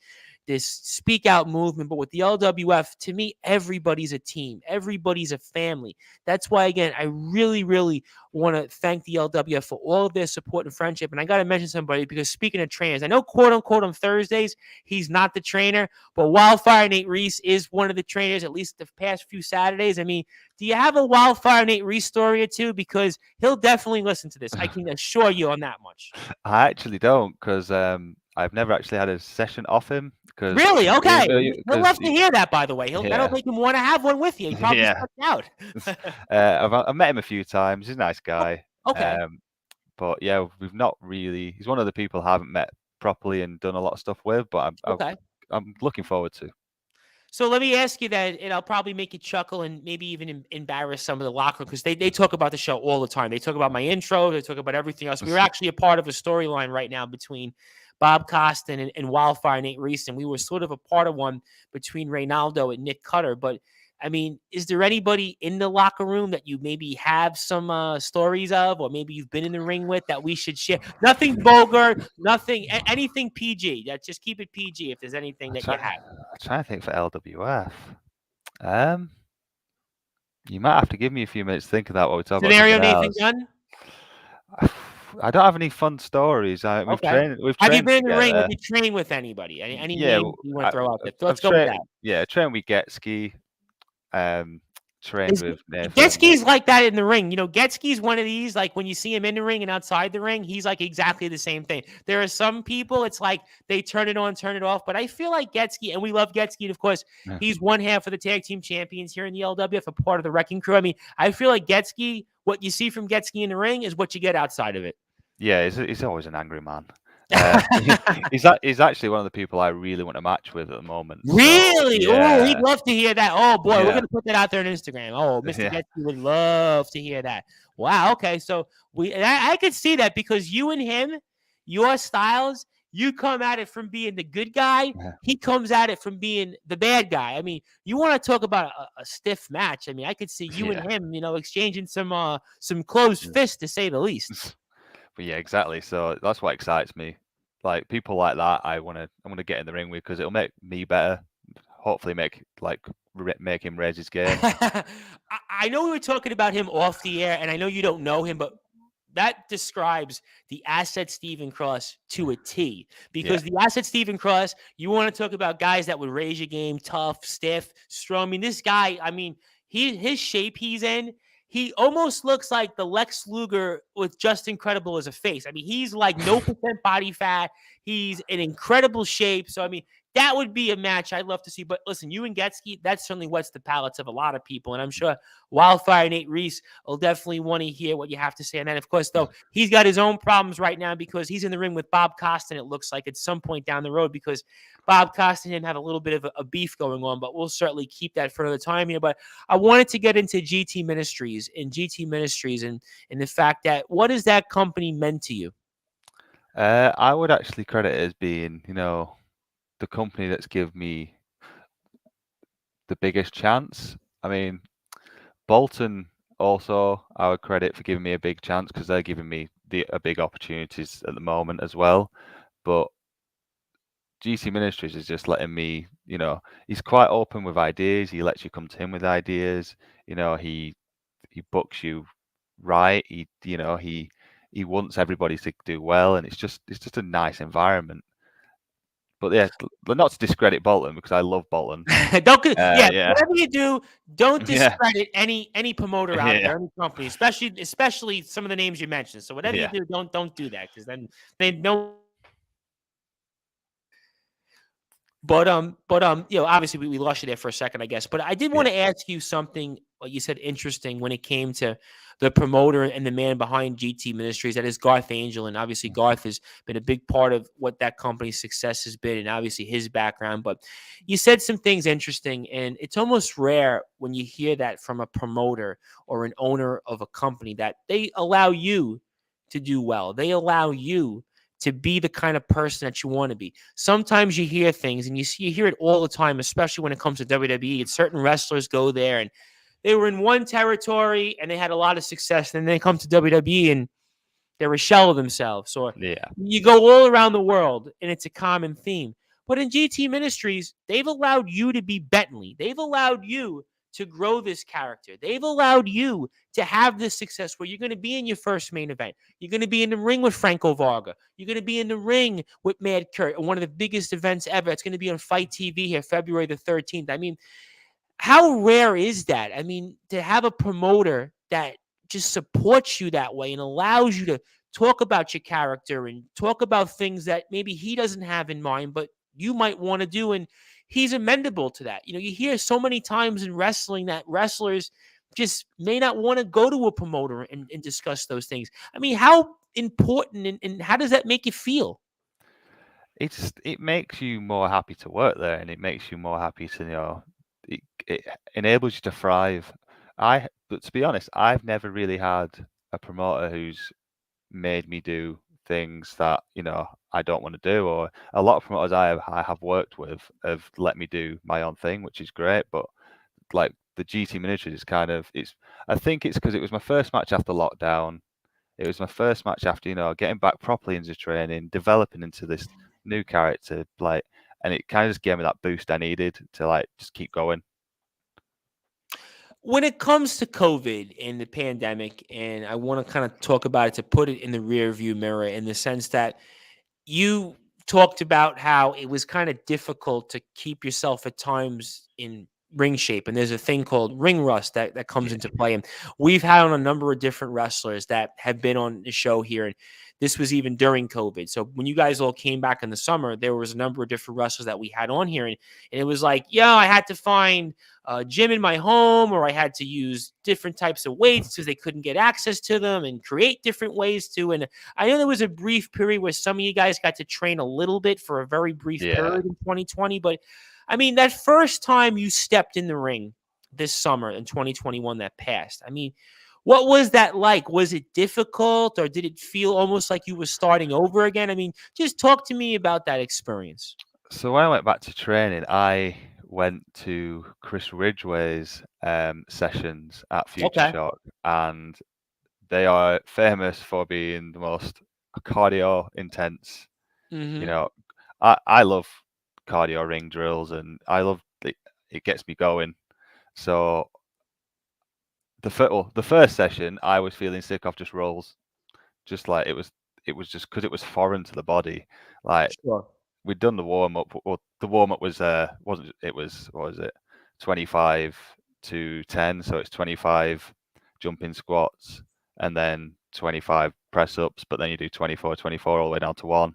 this speak out movement. But with the LWF, to me, everybody's a team. Everybody's a family. That's why, again, I really, really want to thank the LWF for all of their support and friendship. And I got to mention somebody because speaking of trainers, I know quote unquote on Thursdays, he's not the trainer, but Wildfire Nate Reese is one of the trainers, at least the past few Saturdays. I mean, do you have a Wildfire Nate Reese story or two? Because he'll definitely listen to this. I can assure you on that much. I actually don't because I've never actually had a session off him. Really? Okay. He'll love to hear that, by the way. That'll Yeah. make him want to have one with you. He probably Yeah. stuck out. I've met him a few times. He's a nice guy. Okay. But yeah, we've not really. He's one of the people I haven't met properly and done a lot of stuff with. But I'm looking forward to. So let me ask you that, and I'll probably make you chuckle and maybe even embarrass some of the locker because they talk about the show all the time. They talk about my intro. They talk about everything else. We're actually a part of a storyline right now between Bob Costin and Wildfire Nate Reese, and we were sort of a part of one between Reynaldo and Nick Cutter. But I mean, is there anybody in the locker room that you maybe have some stories of, or maybe you've been in the ring with that we should share? Nothing vulgar, nothing, anything PG. Just keep it PG if there's anything that you have. I'm trying to think for LWF. You might have to give me a few minutes to think of that while we talk about Scenario something Nathan else. Gunn? I don't have any fun stories. We've Okay. trained. Have you been in the together. ring? Have you trained with anybody? Any Yeah, names you want to throw out there? Let's I've go with trained. that. Yeah, trained with Getski. Trained with Nathan. Getski's like that in the ring. You know, Getski's one of these, like when you see him in the ring and outside the ring, he's like exactly the same thing. There are some people, it's like they turn it on, turn it off. But I feel like Getski, and we love Getski, and of course, Yeah. he's one half of the tag team champions here in the LWF, a part of the Wrecking Crew. I mean, I feel like Getski, what you see from Getski in the ring is what you get outside of it. Yeah, he's always an angry man. He's actually one of the people I really want to match with at the moment. Really? So, yeah. Oh, we'd love to hear that. Oh boy, Yeah. we're gonna put that out there on Instagram. Oh, Mr. Yeah. Getski would love to hear that. Wow. Okay, so I could see that because you and him, your styles, you come at it from being the good guy. Yeah. He comes at it from being the bad guy. I mean, you want to talk about a stiff match? I mean, I could see you and him, you know, exchanging some closed fists to say the least. But yeah, exactly. So that's what excites me. Like people like that, I want to get in the ring with because it'll make me better. Hopefully, make him raise his game. I know we were talking about him off the air, and I know you don't know him, but that describes the asset Stephen Cross to a T. Because the asset Stephen Cross, you want to talk about guys that would raise your game, tough, stiff, strong. I mean, this guy, I mean, his shape he's in. He almost looks like the Lex Luger with just incredible as a face. I mean, he's like no percent body fat. He's in incredible shape. So, I mean, that would be a match I'd love to see. But listen, you and Getski, that certainly whets the palates of a lot of people. And I'm sure Wildfire Nate Reese will definitely want to hear what you have to say. And then, of course, though, he's got his own problems right now because he's in the ring with Bob Costin, it looks like, at some point down the road, because Bob Costin and him have a little bit of a beef going on. But we'll certainly keep that for another time here. But I wanted to get into GT Ministries and the fact that what has that company meant to you? I would actually credit it as being, you know, the company that's given me the biggest chance. I mean, Bolton also I would credit for giving me a big chance because they're giving me a big opportunities at the moment as well. But GC Ministries is just letting me, you know, he's quite open with ideas. He lets you come to him with ideas. You know, he books you right. He wants everybody to do well, and it's just a nice environment. But yeah, not to discredit Bolton because I love Bolton. Whatever you do, don't discredit any promoter out there, any company, especially some of the names you mentioned. So whatever you do, don't do that because then they know. But you know, obviously we lost you there for a second, I guess. But I did want to ask you something. You said interesting when it came to the promoter and the man behind GT Ministries. That is Garth Angel, and obviously Garth has been a big part of what that company's success has been, and obviously his background. But you said some things interesting, and it's almost rare when you hear that from a promoter or an owner of a company that they allow you to do well. They allow you to be the kind of person that you want to be. Sometimes you hear things, and you hear it all the time, especially when it comes to WWE. And certain wrestlers go there, and they were in one territory, and they had a lot of success. And then they come to WWE, and they're a shell of themselves. Or you go all around the world, and it's a common theme. But in GT Ministries, they've allowed you to be Bentley. They've allowed you to grow this character. They've allowed you to have this success where you're going to be in your first main event. You're going to be in the ring with Franco Varga. You're going to be in the ring with Mad Kurt, one of the biggest events ever. It's going to be on Fight TV here, February the 13th. I mean, how rare is that? I mean, to have a promoter that just supports you that way and allows you to talk about your character and talk about things that maybe he doesn't have in mind, but you might want to do, and he's amenable to that. You know, you hear so many times in wrestling that wrestlers just may not want to go to a promoter and discuss those things. I mean, how important and how does that make you feel? It makes you more happy to work there, and it makes you more happy to, you know, it enables you to thrive. But to be honest, I've never really had a promoter who's made me do things that, you know, I don't want to do, or a lot of promoters I have worked with have let me do my own thing, which is great. But like the GT Ministries is kind of I think it's because it was my first match after lockdown. It was my first match after getting back properly into training, developing into this new character, like, and it kind of just gave me that boost I needed to like just keep going. When it comes to COVID and the pandemic, and I want to kind of talk about it to put it in the rear view mirror in the sense that you talked about how it was kind of difficult to keep yourself at times in ring shape. And there's a thing called ring rust that comes into play. And we've had on a number of different wrestlers that have been on the show here. And this was even during COVID. So when you guys all came back in the summer, there was a number of different wrestlers that we had on here. And it was like, yeah, I had to find a gym in my home, or I had to use different types of weights because they couldn't get access to them, and create different ways to. And I know there was a brief period where some of you guys got to train a little bit for a very brief period in 2020. But I mean, that first time you stepped in the ring this summer in 2021 that passed, I mean, what was that like? Was it difficult, or did it feel almost like you were starting over again? I mean, just talk to me about that experience. So when I went back to training, I went to Chris Ridgway's sessions at Future Okay. Shock, and they are famous for being the most cardio intense. Mm-hmm. I love cardio ring drills, and I love it gets me going. So the first session, I was feeling sick off just rolls, just like it was just because it was foreign to the body. Like Sure. we'd done the warm up. Well, the warm up was wasn't it was what was it 25 to 10, so it's 25 jumping squats and then 25 press ups, but then you do 24 24 all the way down to 1.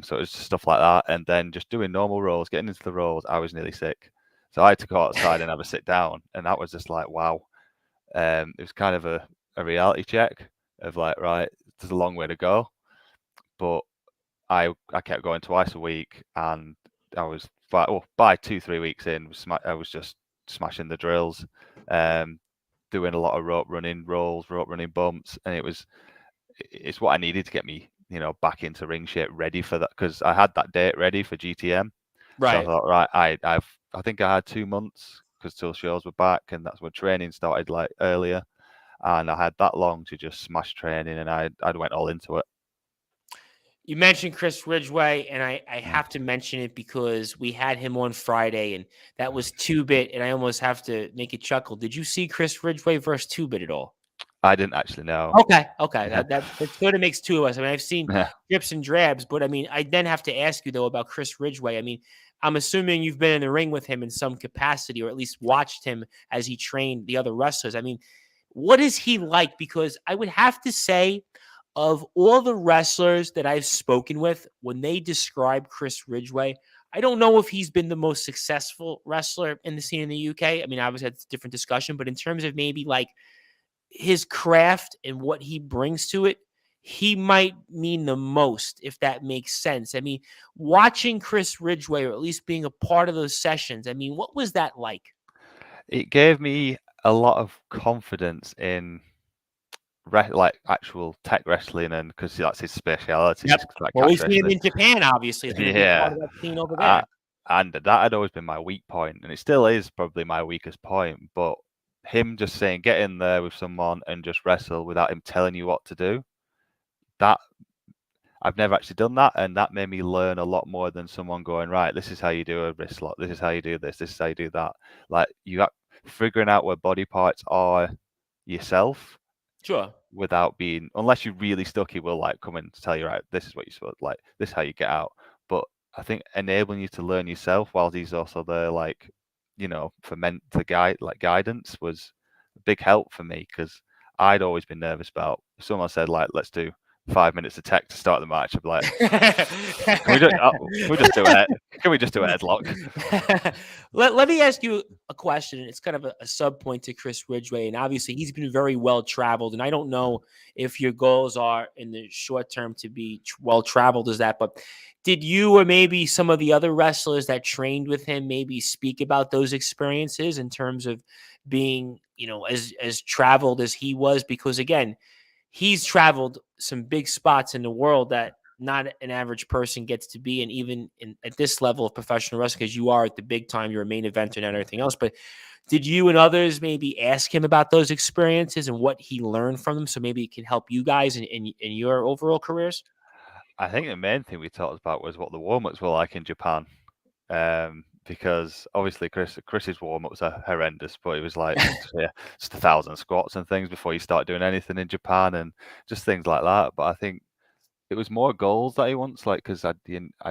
So it was just stuff like that, and then just doing normal rolls, getting into the rolls. I was nearly sick, so I had to go outside and have a sit down, and that was just like wow. It was kind of a reality check of like, right, there's a long way to go, but I kept going twice a week, and I was by 2-3 weeks in, I was just smashing the drills, doing a lot of rope running rolls, rope running bumps, and it's what I needed to get me back into ring shape, ready for that, because I had that date ready for GTM. So I Right. thought, right, I think I had 2 months because till shows were back, and that's when training started like earlier, and I had that long to just smash training, and I went all into it. You mentioned Chris Ridgway, and I Mm. have to mention it because we had him on Friday, and that was 2-bit, and I almost have to make it chuckle. Did you see Chris Ridgway versus 2-bit at all? I didn't actually know. Okay. That sort of makes two of us. I mean, I've seen Yeah. drips and drabs, but I mean, I then have to ask you though about Chris Ridgway. I mean, I'm assuming you've been in the ring with him in some capacity, or at least watched him as he trained the other wrestlers. I mean, what is he like? Because I would have to say, of all the wrestlers that I've spoken with, when they describe Chris Ridgway, I don't know if he's been the most successful wrestler in the scene in the UK. I mean, obviously that's a different discussion, but in terms of maybe like his craft and what he brings to it, he might mean the most, if that makes sense. I mean, watching Chris Ridgway, or at least being a part of those sessions, I mean, what was that like? It gave me a lot of confidence in like actual tech wrestling, and because that's his speciality, Yep. is like Well, catch we've seen him wrestling. in Japan, obviously. It's been a big part Yeah, of that scene over uh, there. and that had always been my weak point, and it still is probably my weakest point. But him just saying, get in there with someone and just wrestle without him telling you what to do, that I've never actually done that, and that made me learn a lot more than someone going, right, this is how you do a wrist lock, this is how you do this is how you do that. Like figuring out where body parts are yourself Sure. without being, unless you're really stuck, he will like come in to tell you, right, this is what you're supposed, like this is how you get out. But I think enabling you to learn yourself while he's also there, like for guidance was a big help for me, because I'd always been nervous about if someone said like, let's do 5 minutes of tech to start the match. I'd be like, can we just do a headlock? Let me ask you a question. It's kind of a sub point to Chris Ridgway, and obviously he's been very well traveled. And I don't know if your goals are in the short term to be well traveled as that, but did you or maybe some of the other wrestlers that trained with him maybe speak about those experiences in terms of being, as traveled as he was? Because again, he's traveled some big spots in the world that not an average person gets to be, and even at this level of professional wrestling, because you are at the big time, you're a main eventer and everything else. But Did you and others maybe ask him about those experiences and what he learned from them, so maybe it can help you guys in your overall careers? I think the main thing we talked about was what the warm-ups were like in Japan. Because obviously Chris's warm-ups are horrendous, but it was like just 1,000 squats and things before you start doing anything in Japan and just things like that. But I think it was more goals that he wants, like, because I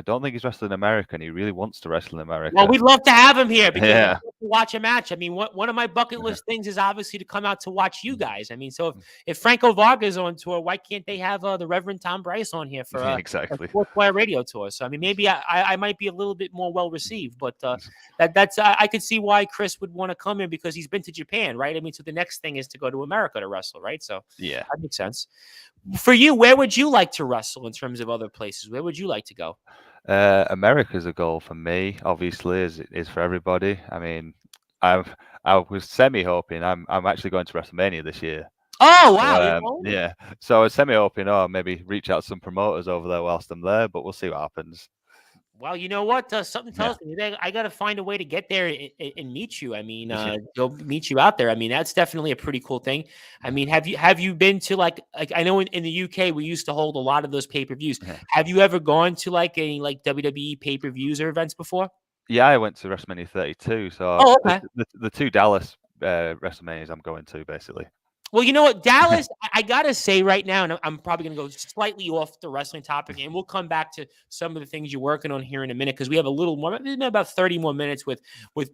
don't think he's wrestled in America, and he really wants to wrestle in Well, America. we'd love to have him here because Yeah. I'd love to watch a match. I mean, one of my bucket list things is obviously to come out to watch you guys. I mean, so if Franco Varga is on tour, why can't they have the Reverend Tom Bryce on here for a Exactly. Sportswire radio tour? So I mean, maybe I might be a little bit more well received, but that's I could see why Chris would want to come in because he's been to Japan, right? I mean, so the next thing is to go to America to wrestle, right? So Yeah. that makes sense. For you, where would you like to wrestle in terms of other places? Where would you like to go? America's a goal for me, obviously, as it is for everybody. I mean, I was semi hoping I'm actually going to WrestleMania this year. Oh wow! So, yeah. So I was semi hoping, maybe reach out to some promoters over there whilst I'm there, but we'll see what happens. Well, you know what? Something tells me that I got to find a way to get there and meet you. I mean, go meet you out there. I mean, that's definitely a pretty cool thing. I mean, have you been to like I know in the UK we used to hold a lot of those pay-per-views. Have you ever gone to like any like WWE pay-per-views or events before? Yeah, I went to WrestleMania 32. So oh, okay. the two Dallas WrestleManias I'm going to basically. Well, you know what, Dallas, I gotta say right now, and I'm probably gonna go slightly off the wrestling topic, and we'll come back to some of the things you're working on here in a minute because we have a little more, maybe about 30 more minutes with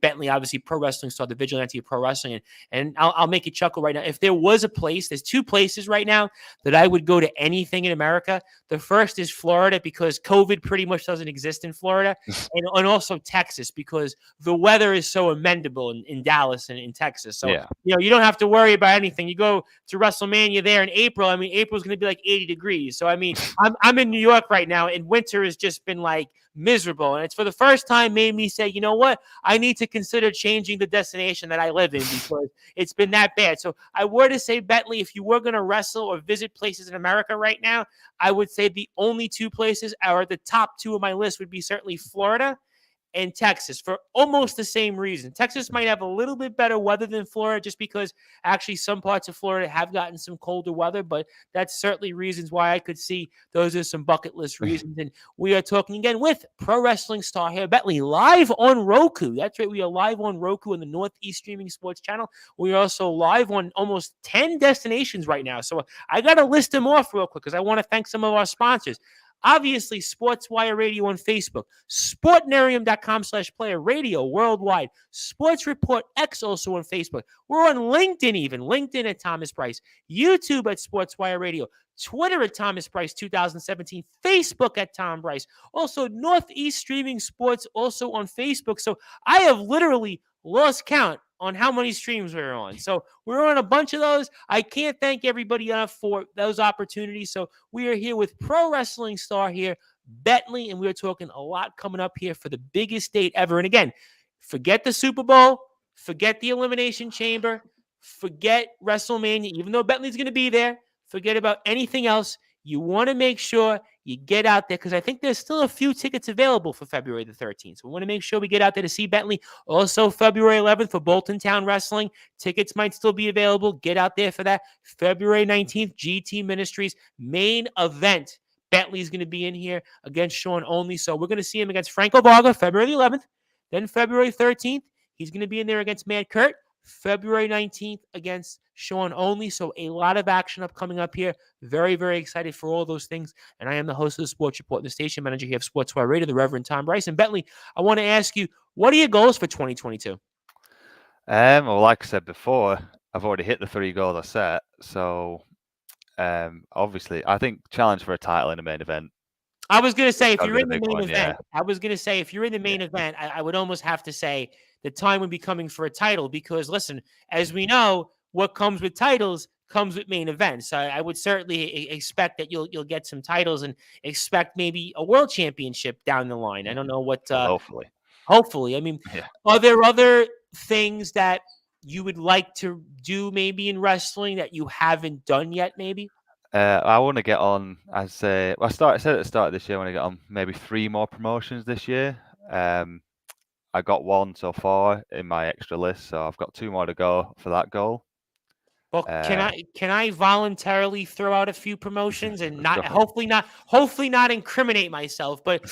Bentley, obviously pro wrestling star, the Vigilante of pro wrestling, and I'll make you chuckle right now. If there was a place, there's two places right now that I would go to anything in America. The first is Florida because COVID pretty much doesn't exist in Florida, and also Texas because the weather is so amendable in Dallas and in Texas. So you don't have to worry about anything. You go to WrestleMania there in April. I mean, April's going to be like 80 degrees. So, I mean, I'm in New York right now, and winter has just been like miserable. And it's for the first time made me say, you know what? I need to consider changing the destination that I live in because it's been that bad. So I were to say, Bentley, if you were going to wrestle or visit places in America right now, I would say the only two places, or the top two of my list, would be certainly Florida and Texas for almost the same reason. Texas might have a little bit better weather than Florida just because actually some parts of Florida have gotten some colder weather, but that's certainly reasons why I could see those are some bucket list reasons. And we are talking again with pro wrestling star here, Bentley, live on Roku. That's right. We are live on Roku on the Northeast Streaming Sports channel. We are also live on almost 10 destinations right now. So I got to list them off real quick because I want to thank some of our sponsors. Obviously, Sportswire Radio on Facebook, Sportnarium.com/player radio worldwide, Sports Report X also on Facebook. We're on LinkedIn even, LinkedIn at Thomas Price, YouTube at Sportswire Radio, Twitter at Thomas Price 2017, Facebook at Tom Bryce. Also, Northeast Streaming Sports also on Facebook. So I have literally lost count on how many streams we're on. So we're on a bunch of those. I can't thank everybody enough for those opportunities. So we are here with pro wrestling star here, Bentley, and we're talking a lot coming up here for the biggest date ever. And again, forget the Super Bowl, forget the Elimination Chamber, forget WrestleMania, even though Bentley's going to be there, forget about anything else. You want to make sure you get out there because I think there's still a few tickets available for February the 13th. So we want to make sure we get out there to see Bentley. Also, February 11th for Bolton Town Wrestling. Tickets might still be available. Get out there for that. February 19th, GT Ministries main event. Bentley's going to be in here against Sean Only. So we're going to see him against Franco Varga February 11th. Then February 13th, he's going to be in there against Mad Kurt. February 19th against Sean Only. So a lot of action coming up here. Very, very excited for all those things. And I am the host of the Sports Report and the station manager here of Sportswire Radio, the Reverend Tom Bryce. And Bentley, I want to ask you, what are your goals for 2022? Well, like I said before, I've already hit the 3 goals I set. So obviously, I think challenge for a title in a main event. I was going to say, if you're in the main event, I would almost have to say the time would be coming for a title because, listen, as we know, what comes with titles comes with main events. I would certainly expect that you'll get some titles and expect maybe a world championship down the line. I don't know what. Hopefully. I mean, are there other things that you would like to do maybe in wrestling that you haven't done yet? Maybe. I want to get on. I said at the start of this year, I want to get on maybe 3 more promotions this year. I got one so far in my extra list, so I've got 2 more to go for that goal. Well, can I voluntarily throw out a few promotions and not Go. hopefully not incriminate myself, but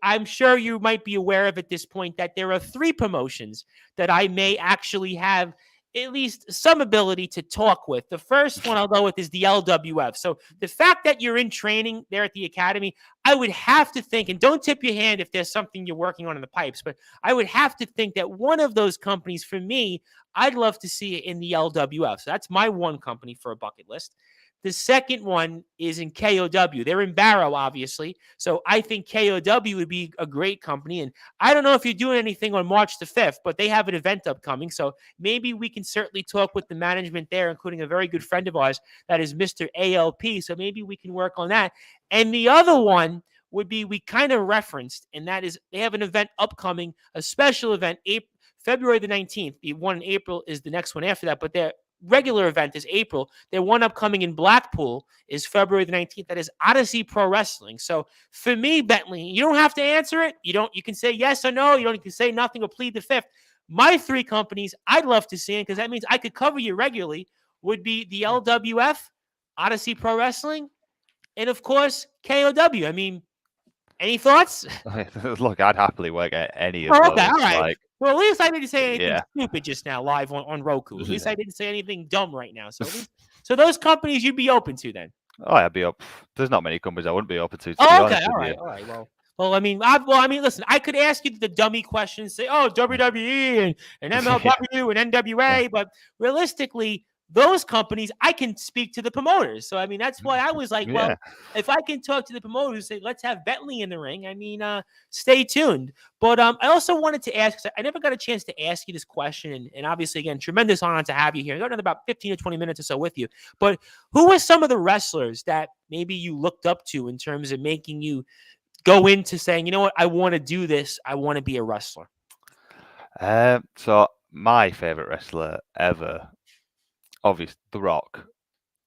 I'm sure you might be aware of at this point that there are 3 promotions that I may actually have at least some ability to talk with. The first one I'll go with is the LWF. So the fact that you're in training there at the academy, I would have to think, and don't tip your hand if there's something you're working on in the pipes, but I would have to think that one of those companies for me, I'd love to see it in the LWF. So that's my one company for a bucket list. The second one is in KOW. They're in Barrow, obviously. So I think KOW would be a great company. And I don't know if you're doing anything on March the 5th, but they have an event upcoming. So maybe we can certainly talk with the management there, including a very good friend of ours that is Mr. ALP. So maybe we can work on that. And the other one would be we kind of referenced, and that is they have an event upcoming, a special event, February the 19th. The one in April is the next one after that, but their regular event is April. Their one upcoming in Blackpool is February the 19th. That is Odyssey Pro Wrestling. So for me, Bentley, you don't have to answer it. You can say yes or no. You don't need to say nothing or plead the fifth. My 3 companies I'd love to see, because that means I could cover you regularly, would be the LWF, Odyssey Pro Wrestling, and of course, KOW. I mean, any thoughts? Look, I'd happily work at any of Oh, those. okay, all right. Like, Well, at least I didn't say anything yeah. stupid just now live on Roku. At least I didn't say anything dumb right now. So those companies you'd be open to then. Oh, I'd be up. There's not many companies I wouldn't be open to be Oh, okay, honest all with right, you. all right. Well, I mean, listen, I could ask you the dummy questions, say, oh, WWE and MLW and NWA, but realistically, those companies, I can speak to the promoters. So, I mean, that's why I was like, well, Yeah. if I can talk to the promoters, say, let's have Bentley in the ring. I mean, stay tuned. But I also wanted to ask, 'cause I never got a chance to ask you this question. And obviously, again, tremendous honor to have you here. I got another about 15 to 20 minutes or so with you. But who are some of the wrestlers that maybe you looked up to in terms of making you go into saying, you know what, I want to do this. I want to be a wrestler? So my favorite wrestler ever, obviously, The Rock.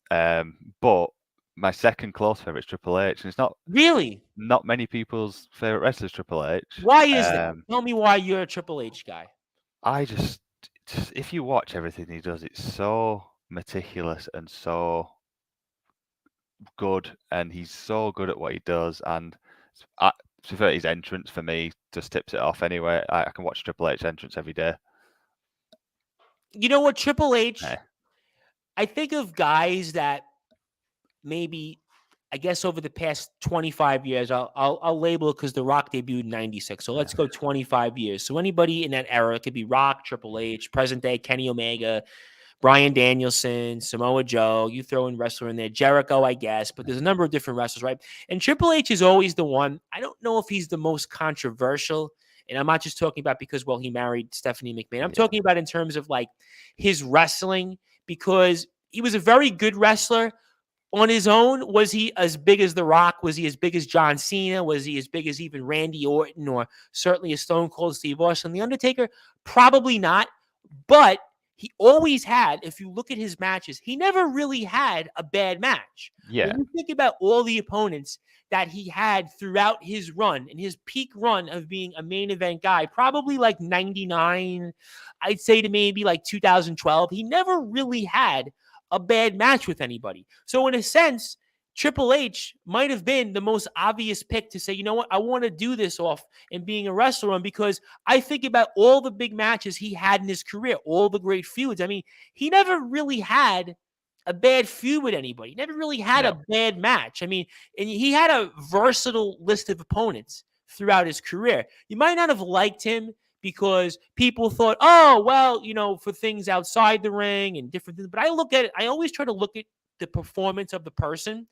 But my second close favorite is Triple H, and it's not Really? not many people's favorite wrestler is Triple H. Why is that? Tell me why you're a Triple H guy. I just if you watch everything he does, it's so meticulous and so good, and he's so good at what he does. And to be fair, his entrance for me just tips it off. Anyway, I can watch Triple H entrance every day. You know what, Triple H? Eh. I think of guys that maybe, I guess, over the past 25 years, I'll label it because The Rock debuted in 96. So let's go 25 years. So anybody in that era, it could be Rock, Triple H, present day, Kenny Omega, Bryan Danielson, Samoa Joe. You throw in wrestler in there, Jericho, I guess, but there's a number of different wrestlers, right? And Triple H is always the one. I don't know if he's the most controversial. And I'm not just talking about because, well, he married Stephanie McMahon. I'm talking about in terms of like his wrestling, because he was a very good wrestler. On his own, was he as big as The Rock? Was he as big as John Cena? Was he as big as even Randy Orton, or certainly a Stone Cold Steve Austin? The Undertaker? Probably not. But he always had, if you look at his matches, he never really had a bad match. Yeah. When you think about all the opponents that he had throughout his run, and his peak run of being a main event guy, probably like 99, I'd say to maybe like 2012, he never really had a bad match with anybody. So in a sense, Triple H might have been the most obvious pick to say, you know what, I want to do this off and being a wrestler on, because I think about all the big matches he had in his career, all the great feuds. I mean, he never really had a bad feud with anybody. He never really had a bad match. I mean, and he had a versatile list of opponents throughout his career. You might not have liked him because people thought, oh, well, you know, for things outside the ring and different things. But I look at it, I always try to look at the performance of the person.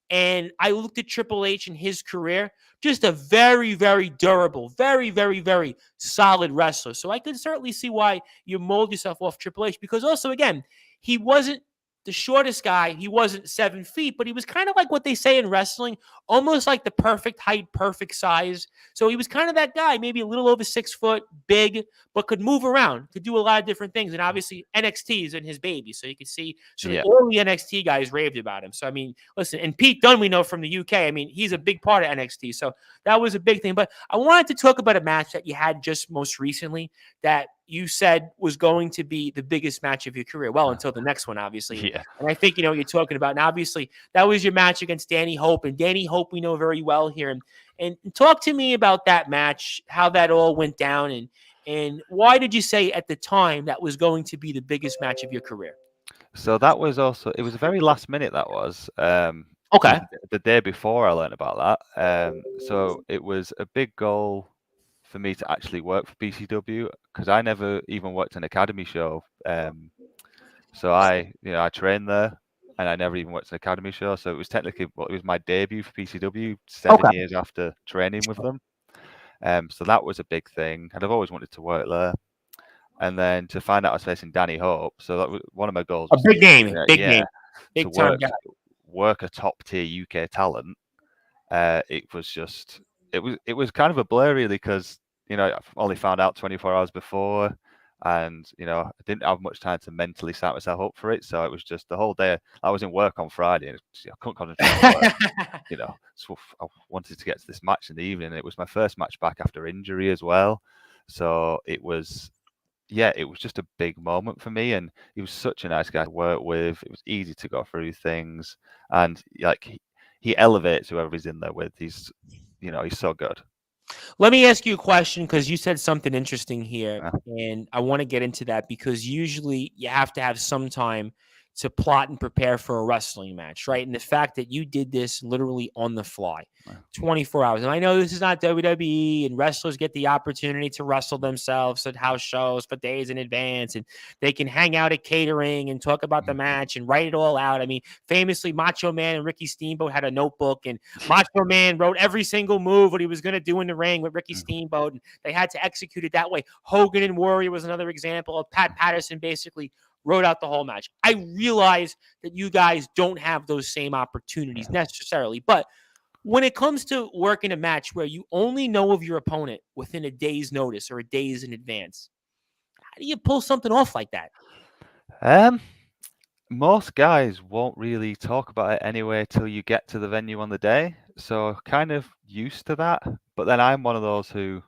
And I looked at Triple H in his career, just a very, very durable, very, very, very solid wrestler. So I could certainly see why you mold yourself off Triple H, because also, again, he wasn't the shortest guy. He wasn't 7 feet, but he was kind of like what they say in wrestling, almost like the perfect height, perfect size. So he was kind of that guy, maybe a little over 6 foot, big, but could move around, could do a lot of different things. And obviously NXT is in his baby. So you can see, so Yeah. all the NXT guys raved about him. So, I mean, listen, and Pete Dunne, we know from the UK, I mean, he's a big part of NXT. So that was a big thing. But I wanted to talk about a match that you had just most recently that you said was going to be the biggest match of your career. Well, until the next one, obviously. Yeah. And I think you know what you're talking about. And obviously, that was your match against Danny Hope. And Danny Hope, we know very well here. And talk to me about that match, how that all went down, and why did you say at the time that was going to be the biggest match of your career? So that was also, it was very last minute, that was. It was Okay. the day before I learned about that. So it was a big goal for me to actually work for BCW because I never even worked an academy show. So I trained there and I never even worked an academy show. So it was technically, well, it was my debut for BCW 7 years after training with them. So that was a big thing. And I've always wanted to work there. And then to find out I was facing Danny Hope. So that was one of my goals. A big name, big yeah, name, big to time guy. work a top tier UK talent. It was just, it was kind of a blur really because I've only found out 24 hours before, and I didn't have much time to mentally set myself up for it. So it was just the whole day. I was in work on Friday, and I couldn't concentrate on work. So I wanted to get to this match in the evening. It was my first match back after injury as well, so it was. Yeah, it was just a big moment for me, and he was such a nice guy to work with. It was easy to go through things, and like he elevates whoever he's in there with. He's so good. Let me ask you a question because you said something interesting here, Yeah. and I want to get into that because usually you have to have some time to plot and prepare for a wrestling match, right? And the fact that you did this literally on the fly, Yeah. 24 hours. And I know this is not WWE, and wrestlers get the opportunity to wrestle themselves at house shows for days in advance, and they can hang out at catering and talk about the match and write it all out. I mean, famously, Macho Man and Ricky Steamboat had a notebook, and Macho Man wrote every single move what he was going to do in the ring with Ricky Steamboat, and they had to execute it that way. Hogan and Warrior was another example of Pat Patterson basically wrote out the whole match. I realize that you guys don't have those same opportunities necessarily, but when it comes to working a match where you only know of your opponent within a day's notice or a day's in advance, how do you pull something off like that? Most guys won't really talk about it anyway till you get to the venue on the day. So kind of used to that. But then I'm one of those who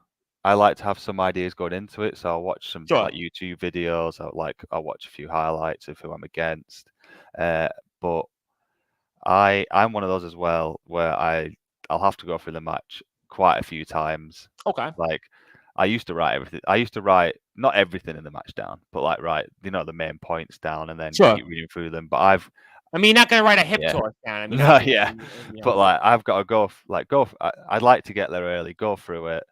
I like to have some ideas going into it. So I'll watch some Sure. like YouTube videos. I'll watch a few highlights of who I'm against. But I'm one of those as well where I'll have to go through the match quite a few times. Okay. Like I used to write everything. I used to write not everything in the match down, but like write the main points down and then Sure. keep reading through them. But I mean, you're not going to write a hip Yeah. torch down. I mean, no, yeah. you know. But like I've got to I'd like to get there early, go through it,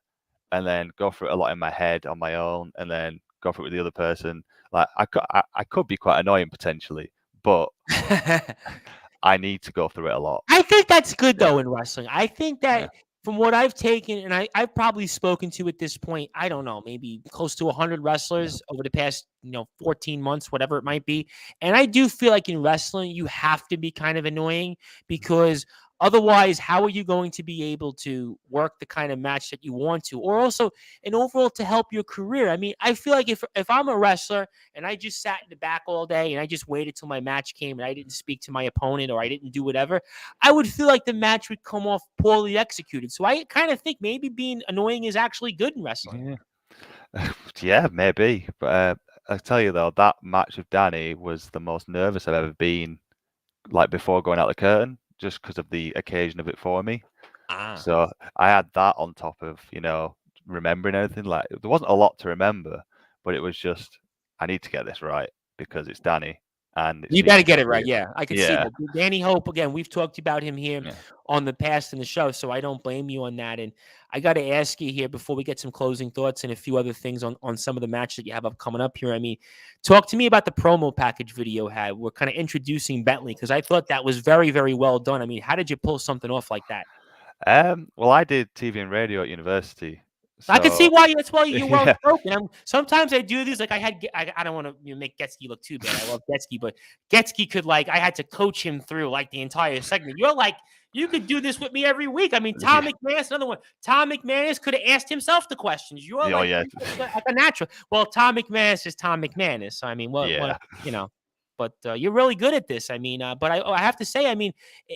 and then go through it a lot in my head on my own, and then go through it with the other person. Like I could be quite annoying potentially, but I need to go through it a lot. I think that's good Yeah. though in wrestling. I think that from what I've taken, and I've probably spoken to at this point, I don't know, maybe close to 100 wrestlers over the past 14 months, whatever it might be. And I do feel like in wrestling, you have to be kind of annoying because otherwise, how are you going to be able to work the kind of match that you want to, or also and overall to help your career? I mean, I feel like if I'm a wrestler and I just sat in the back all day and I just waited till my match came and I didn't speak to my opponent or I didn't do whatever, I would feel like the match would come off poorly executed. So I kind of think maybe being annoying is actually good in wrestling. Yeah, yeah, maybe. But I tell you though, that match with Danny was the most nervous I've ever been. Like before going out the curtain, just because of the occasion of it for me. So I had that on top of remembering everything. Like there wasn't a lot to remember, but it was just I need to get this right because it's Danny and it's You got to get it right. Yeah, I can see Yeah. that. Danny Hope, again, we've talked about him here Yeah. on the past in the show, so I don't blame you on that. And I got to ask you here before we get some closing thoughts and a few other things on some of the matches that you have coming up here. I mean, talk to me about the promo package video you had. We're kind of introducing Bentley because I thought that was very, very well done. I mean, how did you pull something off like that? Well, I did TV and radio at university, I can see So why. That's why you're well yeah, spoken. Sometimes I do these. Like I don't want to make Getsky look too bad. I love Getsky, but Getsky could I had to coach him through like the entire segment. You're like, you could do this with me every week. I mean, Tom yeah, McManus, another one. Tom McManus could have asked himself the questions. You're oh yeah, like a natural. Well, Tom McManus is Tom McManus. So I mean, what yeah. you know. But you're really good at this. I mean, but I have to say, I mean,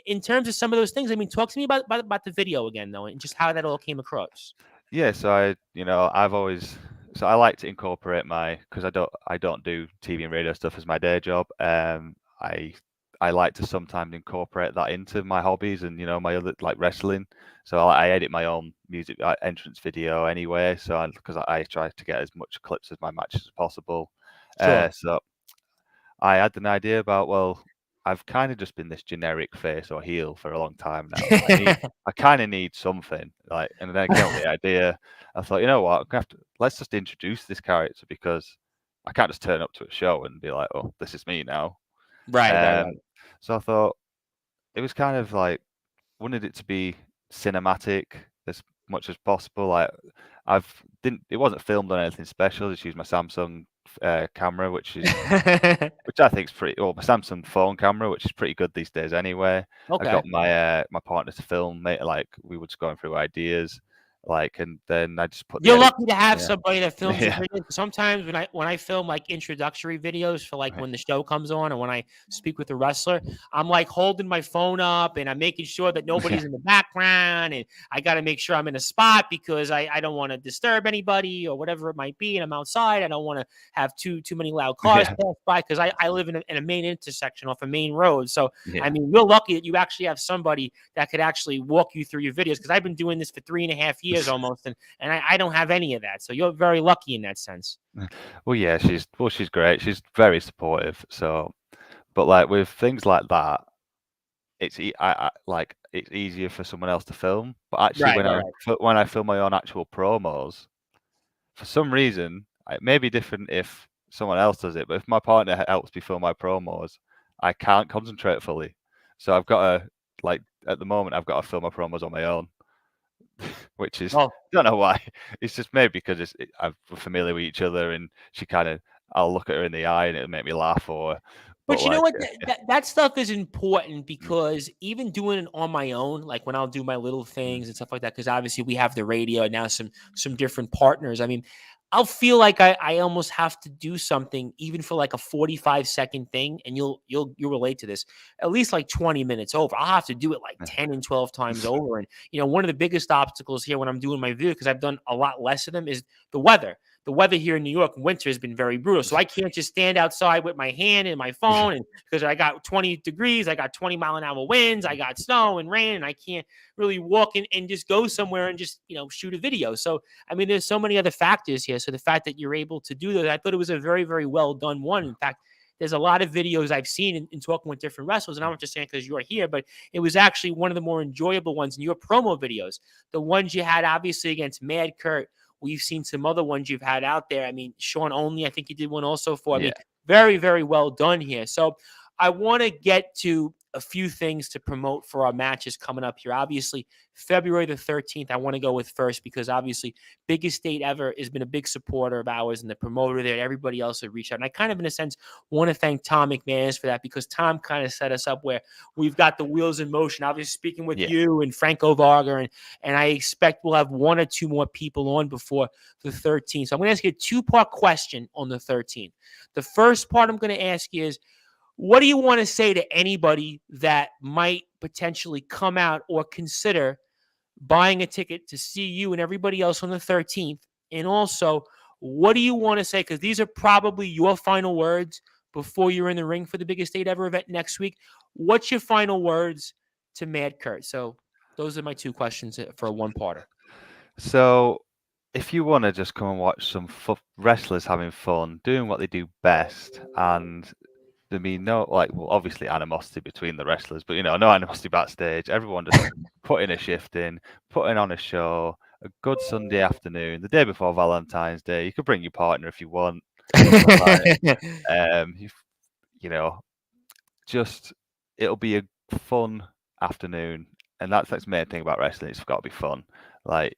in terms of some of those things, I mean, talk to me about the video again, though, and just how that all came across. Yeah, so I've always, so I like to incorporate because I don't do TV and radio stuff as my day job. I I like to sometimes incorporate that into my hobbies and my other like wrestling. So I edit my own music entrance video anyway. So because I try to get as much clips of my matches as possible. Sure. So I had an idea about, well, I've kind of just been this generic face or heel for a long time now. I kind of need something like, and then I came up with the idea. I thought, you know what, let's just introduce this character because I can't just turn up to a show and be like, oh, this is me now. Right. So I thought it was kind of like wanted it to be cinematic as much as possible. Like it wasn't filmed on anything special. Just used my Samsung camera, which I think is pretty, or my Samsung phone camera, which is pretty good these days anyway. I Okay. got my partner to film, mate. Like we were just going through ideas, and then I just put the You're edit. lucky to have Yeah, somebody that films your yeah, videos. Sometimes when I film like introductory videos for like right. when the show comes on or when I speak with a wrestler, I'm like holding my phone up and I'm making sure that nobody's in the background and I got to make sure I'm in a spot because I don't want to disturb anybody or whatever it might be. And I'm outside. I don't want to have too many loud cars Yeah, pass by because I live in a main intersection off a main road. So I yeah. mean, you're lucky that you actually have somebody that could actually walk you through your videos because I've been doing this for 3.5 years almost, and I don't have any of that. So you're very lucky in that sense. Well, yeah, she's great. She's very supportive. So, but like with things like that, it's easier for someone else to film. But actually, Right. when I film my own actual promos, for some reason, it may be different if someone else does it. But if my partner helps me film my promos, I can't concentrate fully. So I've got to at the moment I've got to film my promos on my own, which is Well, don't know why. It's just maybe because we're familiar with each other, and I'll look at her in the eye and it'll make me laugh. But but you know like, what? yeah, That stuff is important mm, because even doing it on my own, like when I'll do my little mm, things and stuff like that, because obviously we have the radio and now some different partners. I mean, I'll feel like I almost have to do something even for like a 45-second thing, and you'll relate to this at least like 20 minutes over. I'll have to do it like 10 and 12 times over. And one of the biggest obstacles here when I'm doing my video, because I've done a lot less of them, is the weather. The weather here in New York in winter has been very brutal. So I can't just stand outside with my hand and my phone, and because I got 20 degrees, I got 20-mile-an-hour winds, I got snow and rain, and I can't really walk and just go somewhere and just shoot a video. So I mean, there's so many other factors here. So the fact that you're able to do that, I thought it was a very, very well done one. In fact, there's a lot of videos I've seen in talking with different wrestlers, and I'm not just saying because you're here, but it was actually one of the more enjoyable ones in your promo videos. The ones you had obviously against Mad Kurt. We've seen some other ones you've had out there. I mean, Sean Only, I think you did one also for. I yeah. mean, very, very well done here. So I want to get to a few things to promote for our matches coming up here. Obviously, February the 13th, I want to go with first because obviously Biggest State Ever has been a big supporter of ours and the promoter there. Everybody else have reached out. And I kind of, in a sense, want to thank Tom McManus for that because Tom kind of set us up where we've got the wheels in motion. Obviously, speaking with Yeah. you and Franco Varga, and I expect we'll have one or two more people on before the 13th. So I'm going to ask you a two-part question on the 13th. The first part I'm going to ask you is, what do you want to say to anybody that might potentially come out or consider buying a ticket to see you and everybody else on the 13th? And also, what do you want to say? Because these are probably your final words before you're in the ring for the Biggest State Ever event next week. What's your final words to Mad Kurt? So those are my two questions for a one-parter. So if you want to just come and watch some wrestlers having fun, doing what they do best, and there be no obviously animosity between the wrestlers, but no animosity backstage. Everyone just putting a shift in, putting on a show, a good Sunday afternoon, the day before Valentine's Day. You could bring your partner if you want. Um, you know, just it'll be a fun afternoon, and that's the main thing about wrestling. It's got to be fun. Like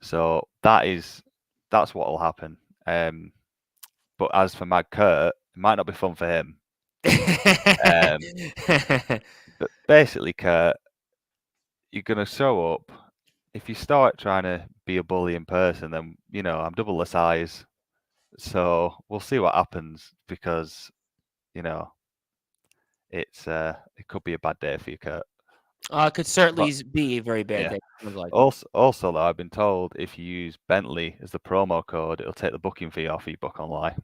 So that's what will happen. But as for Mad Kurt, it might not be fun for him. But basically, Kurt, you're gonna show up. If you start trying to be a bully in person, then I'm double the size. So we'll see what happens because it could be a bad day for you, Kurt. Could certainly be a very bad Yeah. day. Like. Also, though, I've been told if you use Bentley as the promo code, it'll take the booking fee off your book online.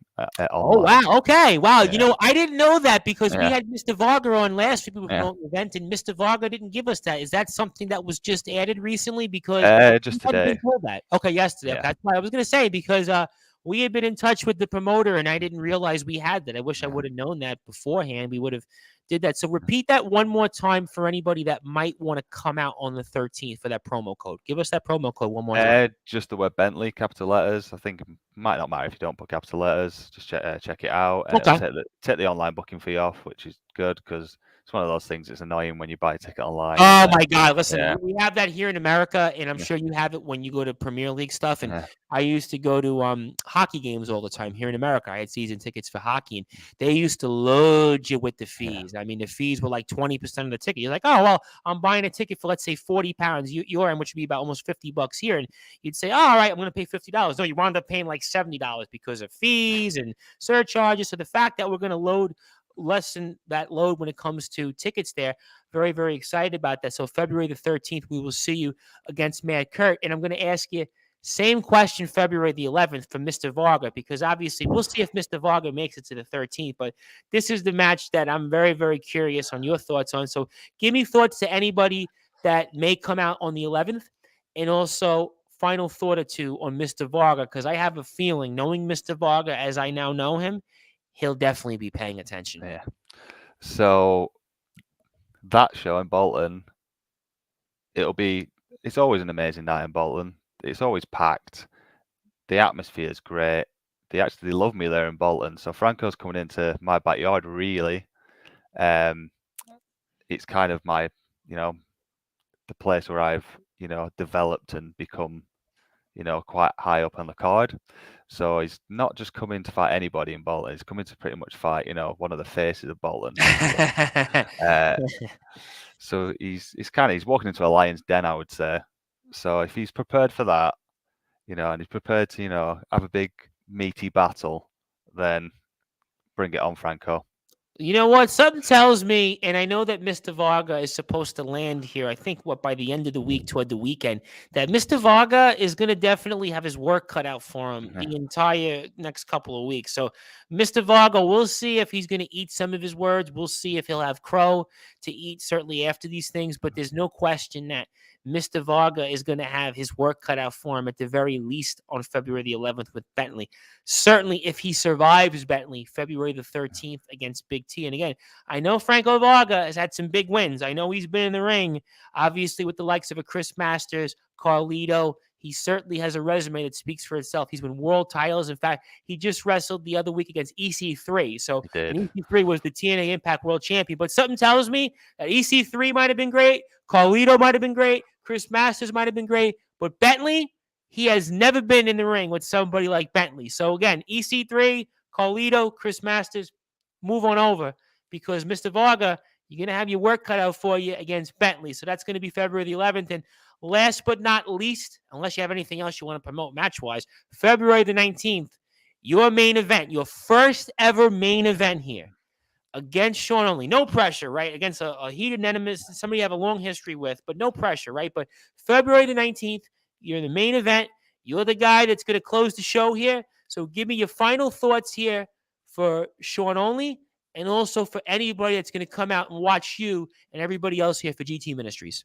Oh, wow. Okay. Wow. Yeah. I didn't know that because we Yeah. had Mr. Varga on last week. We were Yeah. promoting the event, and Mr. Varga didn't give us that. Is that something that was just added recently? Because Just we hadn't today. been told that. Okay, yesterday. Yeah. Okay, that's why I was going to say because we had been in touch with the promoter, and I didn't realize we had that. I wish I would have known that beforehand. We would have did that. So repeat that one more time for anybody that might want to come out on the 13th for that promo code. Give us that promo code one more time. Just the word Bentley, capital letters. I think it might not matter if you don't put capital letters. Just check it out. And it'll take the online booking fee off, which is good because it's one of those things that's annoying when you buy a ticket online. Oh my God! Listen, we have that here in America, and I'm sure you have it when you go to Premier League stuff. And I used to go to hockey games all the time here in America. I had season tickets for hockey, and they used to load you with the fees. I mean, the fees were like 20% of the ticket. You're like, oh well, I'm buying a ticket for let's say £40, your end, which would be about almost $50 here, and you'd say, oh, all right, I'm going to pay $50. No, you wound up paying like $70 because of fees and surcharges. So the fact that we're going to lessen that load when it comes to tickets there. Very, very excited about that. So February the 13th, we will see you against Mad Kurt. And I'm going to ask you same question February the 11th for Mr. Varga, because obviously we'll see if Mr. Varga makes it to the 13th. But this is the match that I'm very, very curious on your thoughts on. So give me thoughts to anybody that may come out on the 11th. And also final thought or two on Mr. Varga, because I have a feeling, knowing Mr. Varga as I now know him, he'll definitely be paying attention. Yeah. So that show in Bolton, it's always an amazing night in Bolton. It's always packed. The atmosphere is great. They love me there in Bolton. So Franco's coming into my backyard, really. It's kind of my, the place where I've, developed and become, quite high up on the card. So he's not just coming to fight anybody in Bolton. He's coming to pretty much fight, one of the faces of Bolton. So he's walking into a lion's den, I would say. So if he's prepared for that, and he's prepared to, have a big meaty battle, then bring it on, Franco. You know what? Something tells me, and I know that Mr. Varga is supposed to land here, I think, by the end of the week, toward the weekend, that Mr. Varga is going to definitely have his work cut out for him the entire next couple of weeks. So, Mr. Varga, we'll see if he's going to eat some of his words. We'll see if he'll have crow to eat, certainly after these things. But there's no question that Mr. Varga is going to have his work cut out for him at the very least on February the 11th with Bentley. Certainly, if he survives Bentley, February the 13th against Big T. And again, I know Franco Varga has had some big wins. I know he's been in the ring, obviously, with the likes of a Chris Masters, Carlito. He certainly has a resume that speaks for itself. He's won world titles. In fact, he just wrestled the other week against EC3. So EC3 was the TNA Impact World Champion. But something tells me that EC3 might have been great. Carlito might have been great. Chris Masters might have been great. But Bentley, he has never been in the ring with somebody like Bentley. So again, EC3, Carlito, Chris Masters, move on over because Mr. Varga, you're going to have your work cut out for you against Bentley. So that's going to be February the 11th. And last but not least, unless you have anything else you want to promote match-wise, February the 19th, your main event, your first ever main event here against Sean Only. No pressure, right? Against a heated nemesis, somebody you have a long history with, but no pressure, right? But February the 19th, you're in the main event. You're the guy that's going to close the show here. So give me your final thoughts here for Sean Only and also for anybody that's going to come out and watch you and everybody else here for GT Ministries.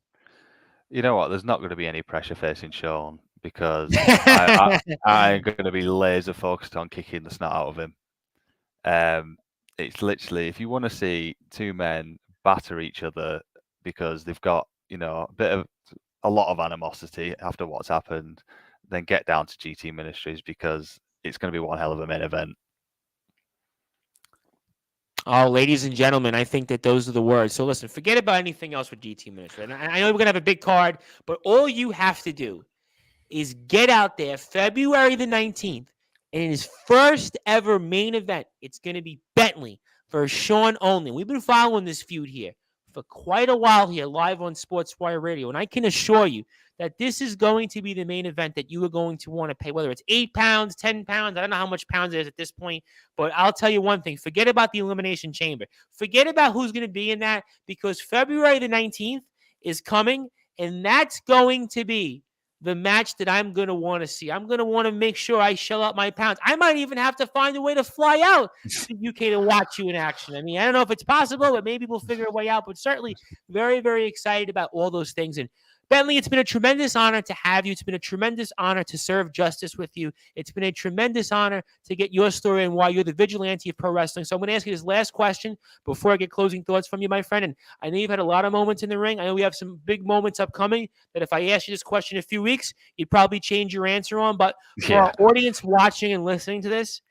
You know what? There's not going to be any pressure facing Sean because I ain't going to be laser focused on kicking the snot out of him. It's literally, if you want to see two men batter each other because they've got, a lot of animosity after what's happened, then get down to GT Ministries because it's going to be one hell of a main event. Oh, ladies and gentlemen, I think that those are the words. So listen, forget about anything else with GT Ministries. And I know we're going to have a big card, but all you have to do is get out there February the 19th, and in his first ever main event, it's going to be Bentley versus Sean Only. We've been following this feud here for quite a while here live on Sportswire Radio, and I can assure you that this is going to be the main event that you are going to want to pay, whether it's 8 pounds, 10 pounds. I don't know how much pounds it is at this point, but I'll tell you one thing. Forget about the Elimination Chamber. Forget about who's going to be in that, because February the 19th is coming, and that's going to be the match that I'm going to want to see. I'm going to want to make sure I shell out my pounds. I might even have to find a way to fly out to the UK to watch you in action. I mean, I don't know if it's possible, but maybe we'll figure a way out. But certainly very, very excited about all those things. And Bentley, it's been a tremendous honor to have you. It's been a tremendous honor to serve justice with you. It's been a tremendous honor to get your story and why you're the vigilante of pro wrestling. So I'm going to ask you this last question before I get closing thoughts from you, my friend. And I know you've had a lot of moments in the ring. I know we have some big moments upcoming that if I asked you this question in a few weeks, you'd probably change your answer on. But for our audience watching and listening to this,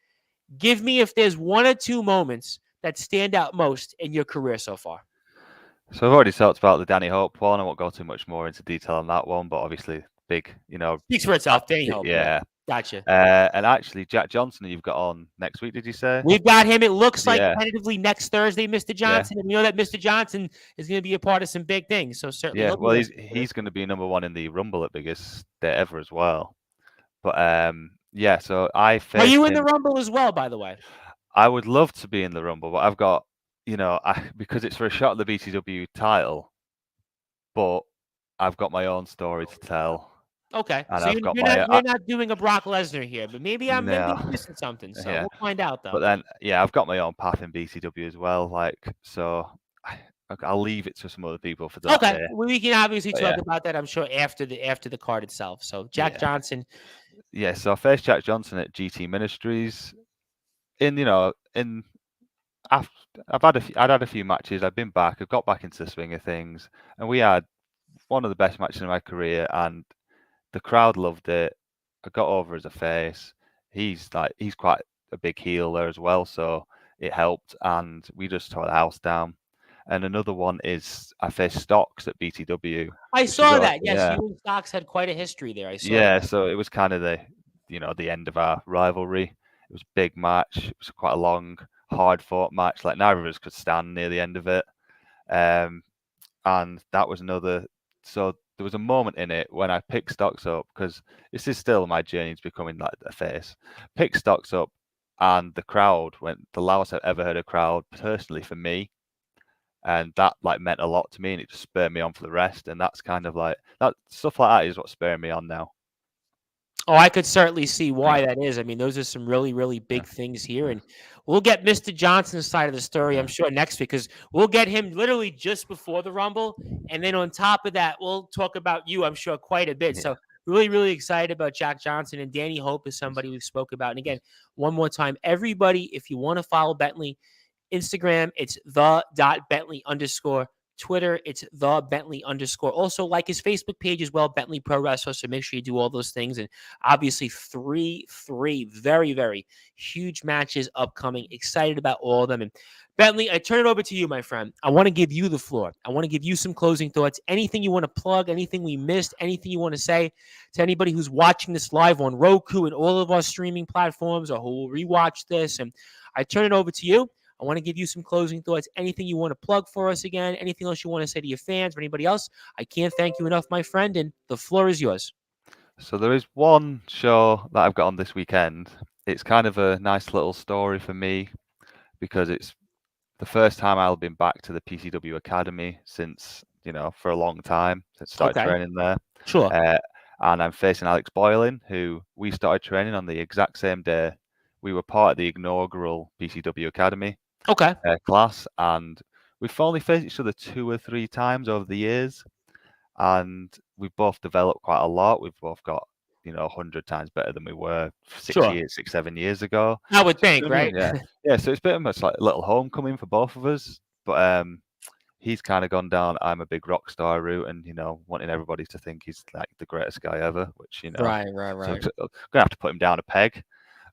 give me if there's one or two moments that stand out most in your career so far. So I've already talked about the Danny Hope one. I won't go too much more into detail on that one, but obviously big, Speaks for itself, Danny Hope. Yeah. Gotcha. And actually, Jack Johnson, you've got on next week, did you say? We've got him. It looks like tentatively next Thursday, Mr. Johnson. Yeah. And you know that Mr. Johnson is going to be a part of some big things. So certainly. Yeah, well, he's going to be number one in the Rumble at biggest day ever as well. But yeah, so I faced Are you in the Rumble as well, by the way? I would love to be in the Rumble, but I've got, because it's for a shot at the BTW title, but I've got my own story to tell. Okay, and so you're not doing a Brock Lesnar here, but maybe I'm missing something. So we'll find out, though. But then, I've got my own path in BTW as well. So I'll leave it to some other people for that. Okay, we can obviously talk about that, I'm sure, after the card itself. So Jack Johnson. Yeah, so I faced Jack Johnson at GT Ministries. I'd had a few matches. I've been back. I've got back into the swing of things, and we had one of the best matches in my career, and the crowd loved it. I got over as a face. He's quite a big heel there as well, so it helped, and we just tore the house down. And another one is I faced Stocks at BTW. I saw that. Yes, you and Stocks had quite a history there. I saw. Yeah, so it was kind of the end of our rivalry. It was a big match. It was quite a long, hard-fought match. Like neither of us could stand near the end of it. And that was another. So there was a moment in it when I picked Stocks up, because this is still my journey to becoming like a face. Picked Stocks up, and the crowd went the loudest I've ever heard a crowd personally for me, and that meant a lot to me, and it just spurred me on for the rest. And that's kind of like that stuff like that is what's spurring me on now. Oh, I could certainly see why that is. I mean, those are some really, really big things here. And we'll get Mr. Johnson's side of the story, I'm sure, next week, because we'll get him literally just before the Rumble. And then on top of that, we'll talk about you, I'm sure, quite a bit. So really, really excited about Jack Johnson. And Danny Hope is somebody we spoke about. And again, one more time, everybody, if you want to follow Bentley, Instagram, it's the.Bentley_. Twitter, it's the Bentley_. Also, like his Facebook page as well, Bentley Pro Wrestler. So make sure you do all those things. And obviously, three very, very huge matches upcoming. Excited about all of them. And Bentley, I turn it over to you, my friend. I want to give you the floor. I want to give you some closing thoughts. Anything you want to plug, anything we missed, anything you want to say to anybody who's watching this live on Roku and all of our streaming platforms, or who will rewatch this. And I turn it over to you. I want to give you some closing thoughts. Anything you want to plug for us again? Anything else you want to say to your fans or anybody else? I can't thank you enough, my friend, and the floor is yours. So there is one show that I've got on this weekend. It's kind of a nice little story for me, because it's the first time I've been back to the PCW Academy since, for a long time, since I started training there. Sure. And I'm facing Alex Boylan, who we started training on the exact same day. We were part of the inaugural PCW Academy class, and we've only faced each other 2 or 3 times over the years, and we've both developed quite a lot. We've both got 100 times better than we were 7 years ago. I would think, right? Yeah. So it's pretty much like a little homecoming for both of us. But he's kind of gone down I'm a big rock star route, and wanting everybody to think he's like the greatest guy ever, which right. So I'm gonna have to put him down a peg.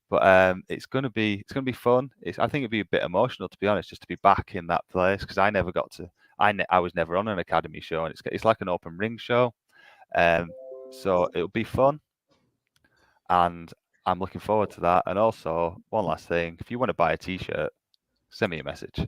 But it's gonna be fun. I think it'd be a bit emotional, to be honest, just to be back in that place, because I never got to. I was never on an academy show, and it's like an open ring show. So it'll be fun. and I'm looking forward to that. And also, one last thing, if you want to buy a T-shirt, send me a message.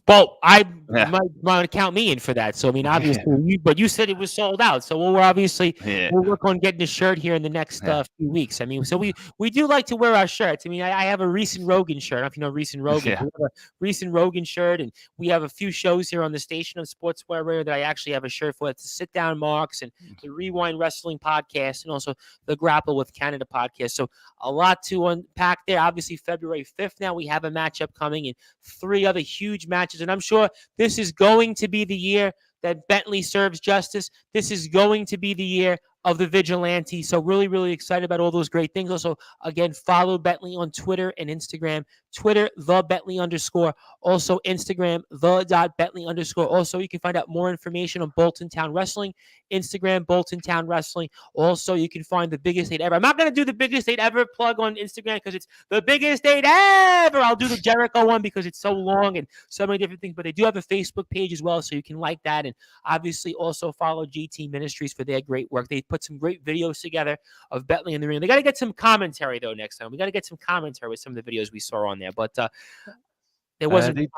Well, I Yeah. might want to count me in for that. So I mean, obviously, but you said it was sold out. So we'll obviously Yeah. we'll work on getting a shirt here in the next few weeks. I mean, so we do like to wear our shirts. I mean, I have a recent Rogan shirt. I don't know if you know recent Rogan. Yeah. We have a recent Rogan shirt, and we have a few shows here on the station on Sportswire Radio that I actually have a shirt for. It's the Sit Down Marks and the Rewind Wrestling podcast, and also the Grapple with Canada podcast. So a lot to unpack there. Obviously, February 5th now we have a matchup coming, and 3 other huge matches. And I'm sure this is going to be the year that Bentley serves justice. This is going to be the year of the Vigilante. So really, really excited about all those great things. Also, again, follow Bentley on Twitter and Instagram. Twitter, _. Also, Instagram, _. Also, you can find out more information on Bolton Town Wrestling. Instagram, Bolton Town Wrestling. Also, you can find the biggest date ever. I'm not going to do the biggest date ever plug on Instagram because it's the biggest date ever. I'll do the Jericho one because it's so long and so many different things. But they do have a Facebook page as well, so you can like that. And obviously, also follow GT Ministries for their great work. They put some great videos together of Bentley in the ring. They got to get some commentary, though, next time. We got to get some commentary with some of the videos we saw on there. But there wasn't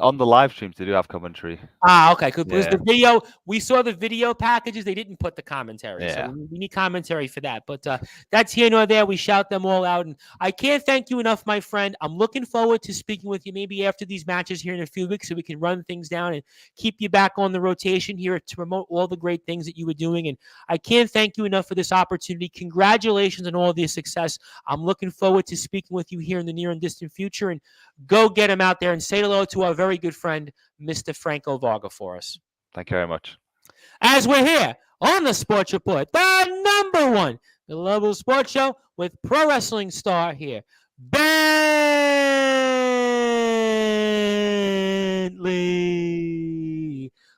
on the live streams. They do have commentary. Okay, good. Because the video, we saw the video packages. They didn't put the commentary, so we need commentary for that. But that's here nor there. We shout them all out, and I can't thank you enough, my friend. I'm looking forward to speaking with you maybe after these matches here in a few weeks, so we can run things down and keep you back on the rotation here to promote all the great things that you were doing. And I can't thank you enough for this opportunity. Congratulations on all of your success. I'm looking forward to speaking with you here in the near and distant future. And go get him out there and say hello to our very good friend, Mr. Franco Varga, for us. Thank you very much. As we're here on the Sports Report, the #1 global sports show with pro wrestling star here, Bentley,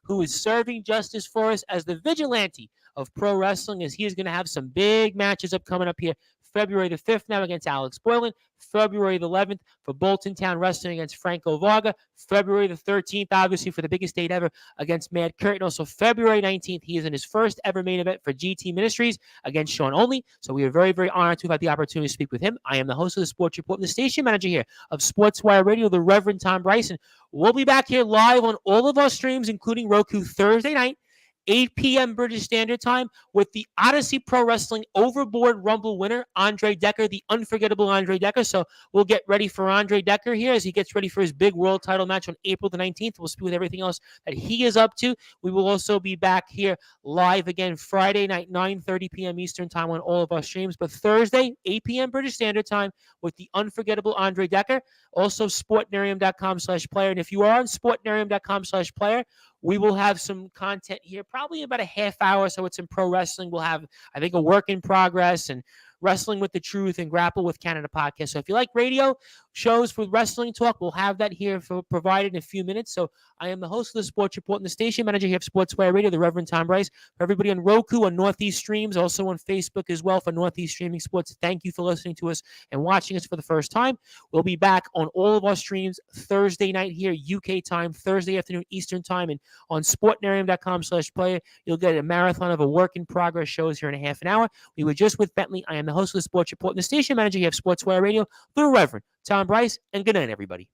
who is serving justice for us as the Vigilante of pro wrestling, as he is going to have some big matches coming up here. February the 5th now against Alex Boylan. February the 11th for Bolton Town Wrestling against Franco Varga. February the 13th, obviously, for the biggest date ever against Mad Curtin. Also, February 19th, he is in his first ever main event for GT Ministries against Sean Only. So we are very, very honored to have had the opportunity to speak with him. I am the host of the Sports Report and the station manager here of Sportswire Radio, the Reverend Tom Bryson. We'll be back here live on all of our streams, including Roku, Thursday night, 8 p.m. British Standard Time, with the Odyssey Pro Wrestling Overboard Rumble winner, Andre Decker, the unforgettable Andre Decker. So we'll get ready for Andre Decker here as he gets ready for his big world title match on April the 19th. We'll speak with everything else that he is up to. We will also be back here live again Friday night, 9:30 p.m. Eastern Time on all of our streams. But Thursday, 8 p.m. British Standard Time with the unforgettable Andre Decker. Also, sportnarium.com/player. And if you are on sportnarium.com/player, we will have some content here, probably about a half hour. So it's in pro wrestling. We'll have, I think, a work in progress and Wrestling with the Truth and Grapple with Canada podcast. So if you like radio shows with wrestling talk, we'll have that here provided in a few minutes. So I am the host of the Sports Report and the station manager here of Sportswire Radio, the Reverend Tom Bryce. For everybody on Roku, on Northeast Streams, also on Facebook as well for Northeast Streaming Sports, thank you for listening to us and watching us for the first time. We'll be back on all of our streams Thursday night here, UK time, Thursday afternoon Eastern time, and on sportnarium.com/player, you'll get a marathon of a work in progress shows here in a half an hour. We were just with Bentley. I am the host of the Sports Report and the station manager here of Sportswire Radio, the Reverend Tom Bryce, and good night, everybody.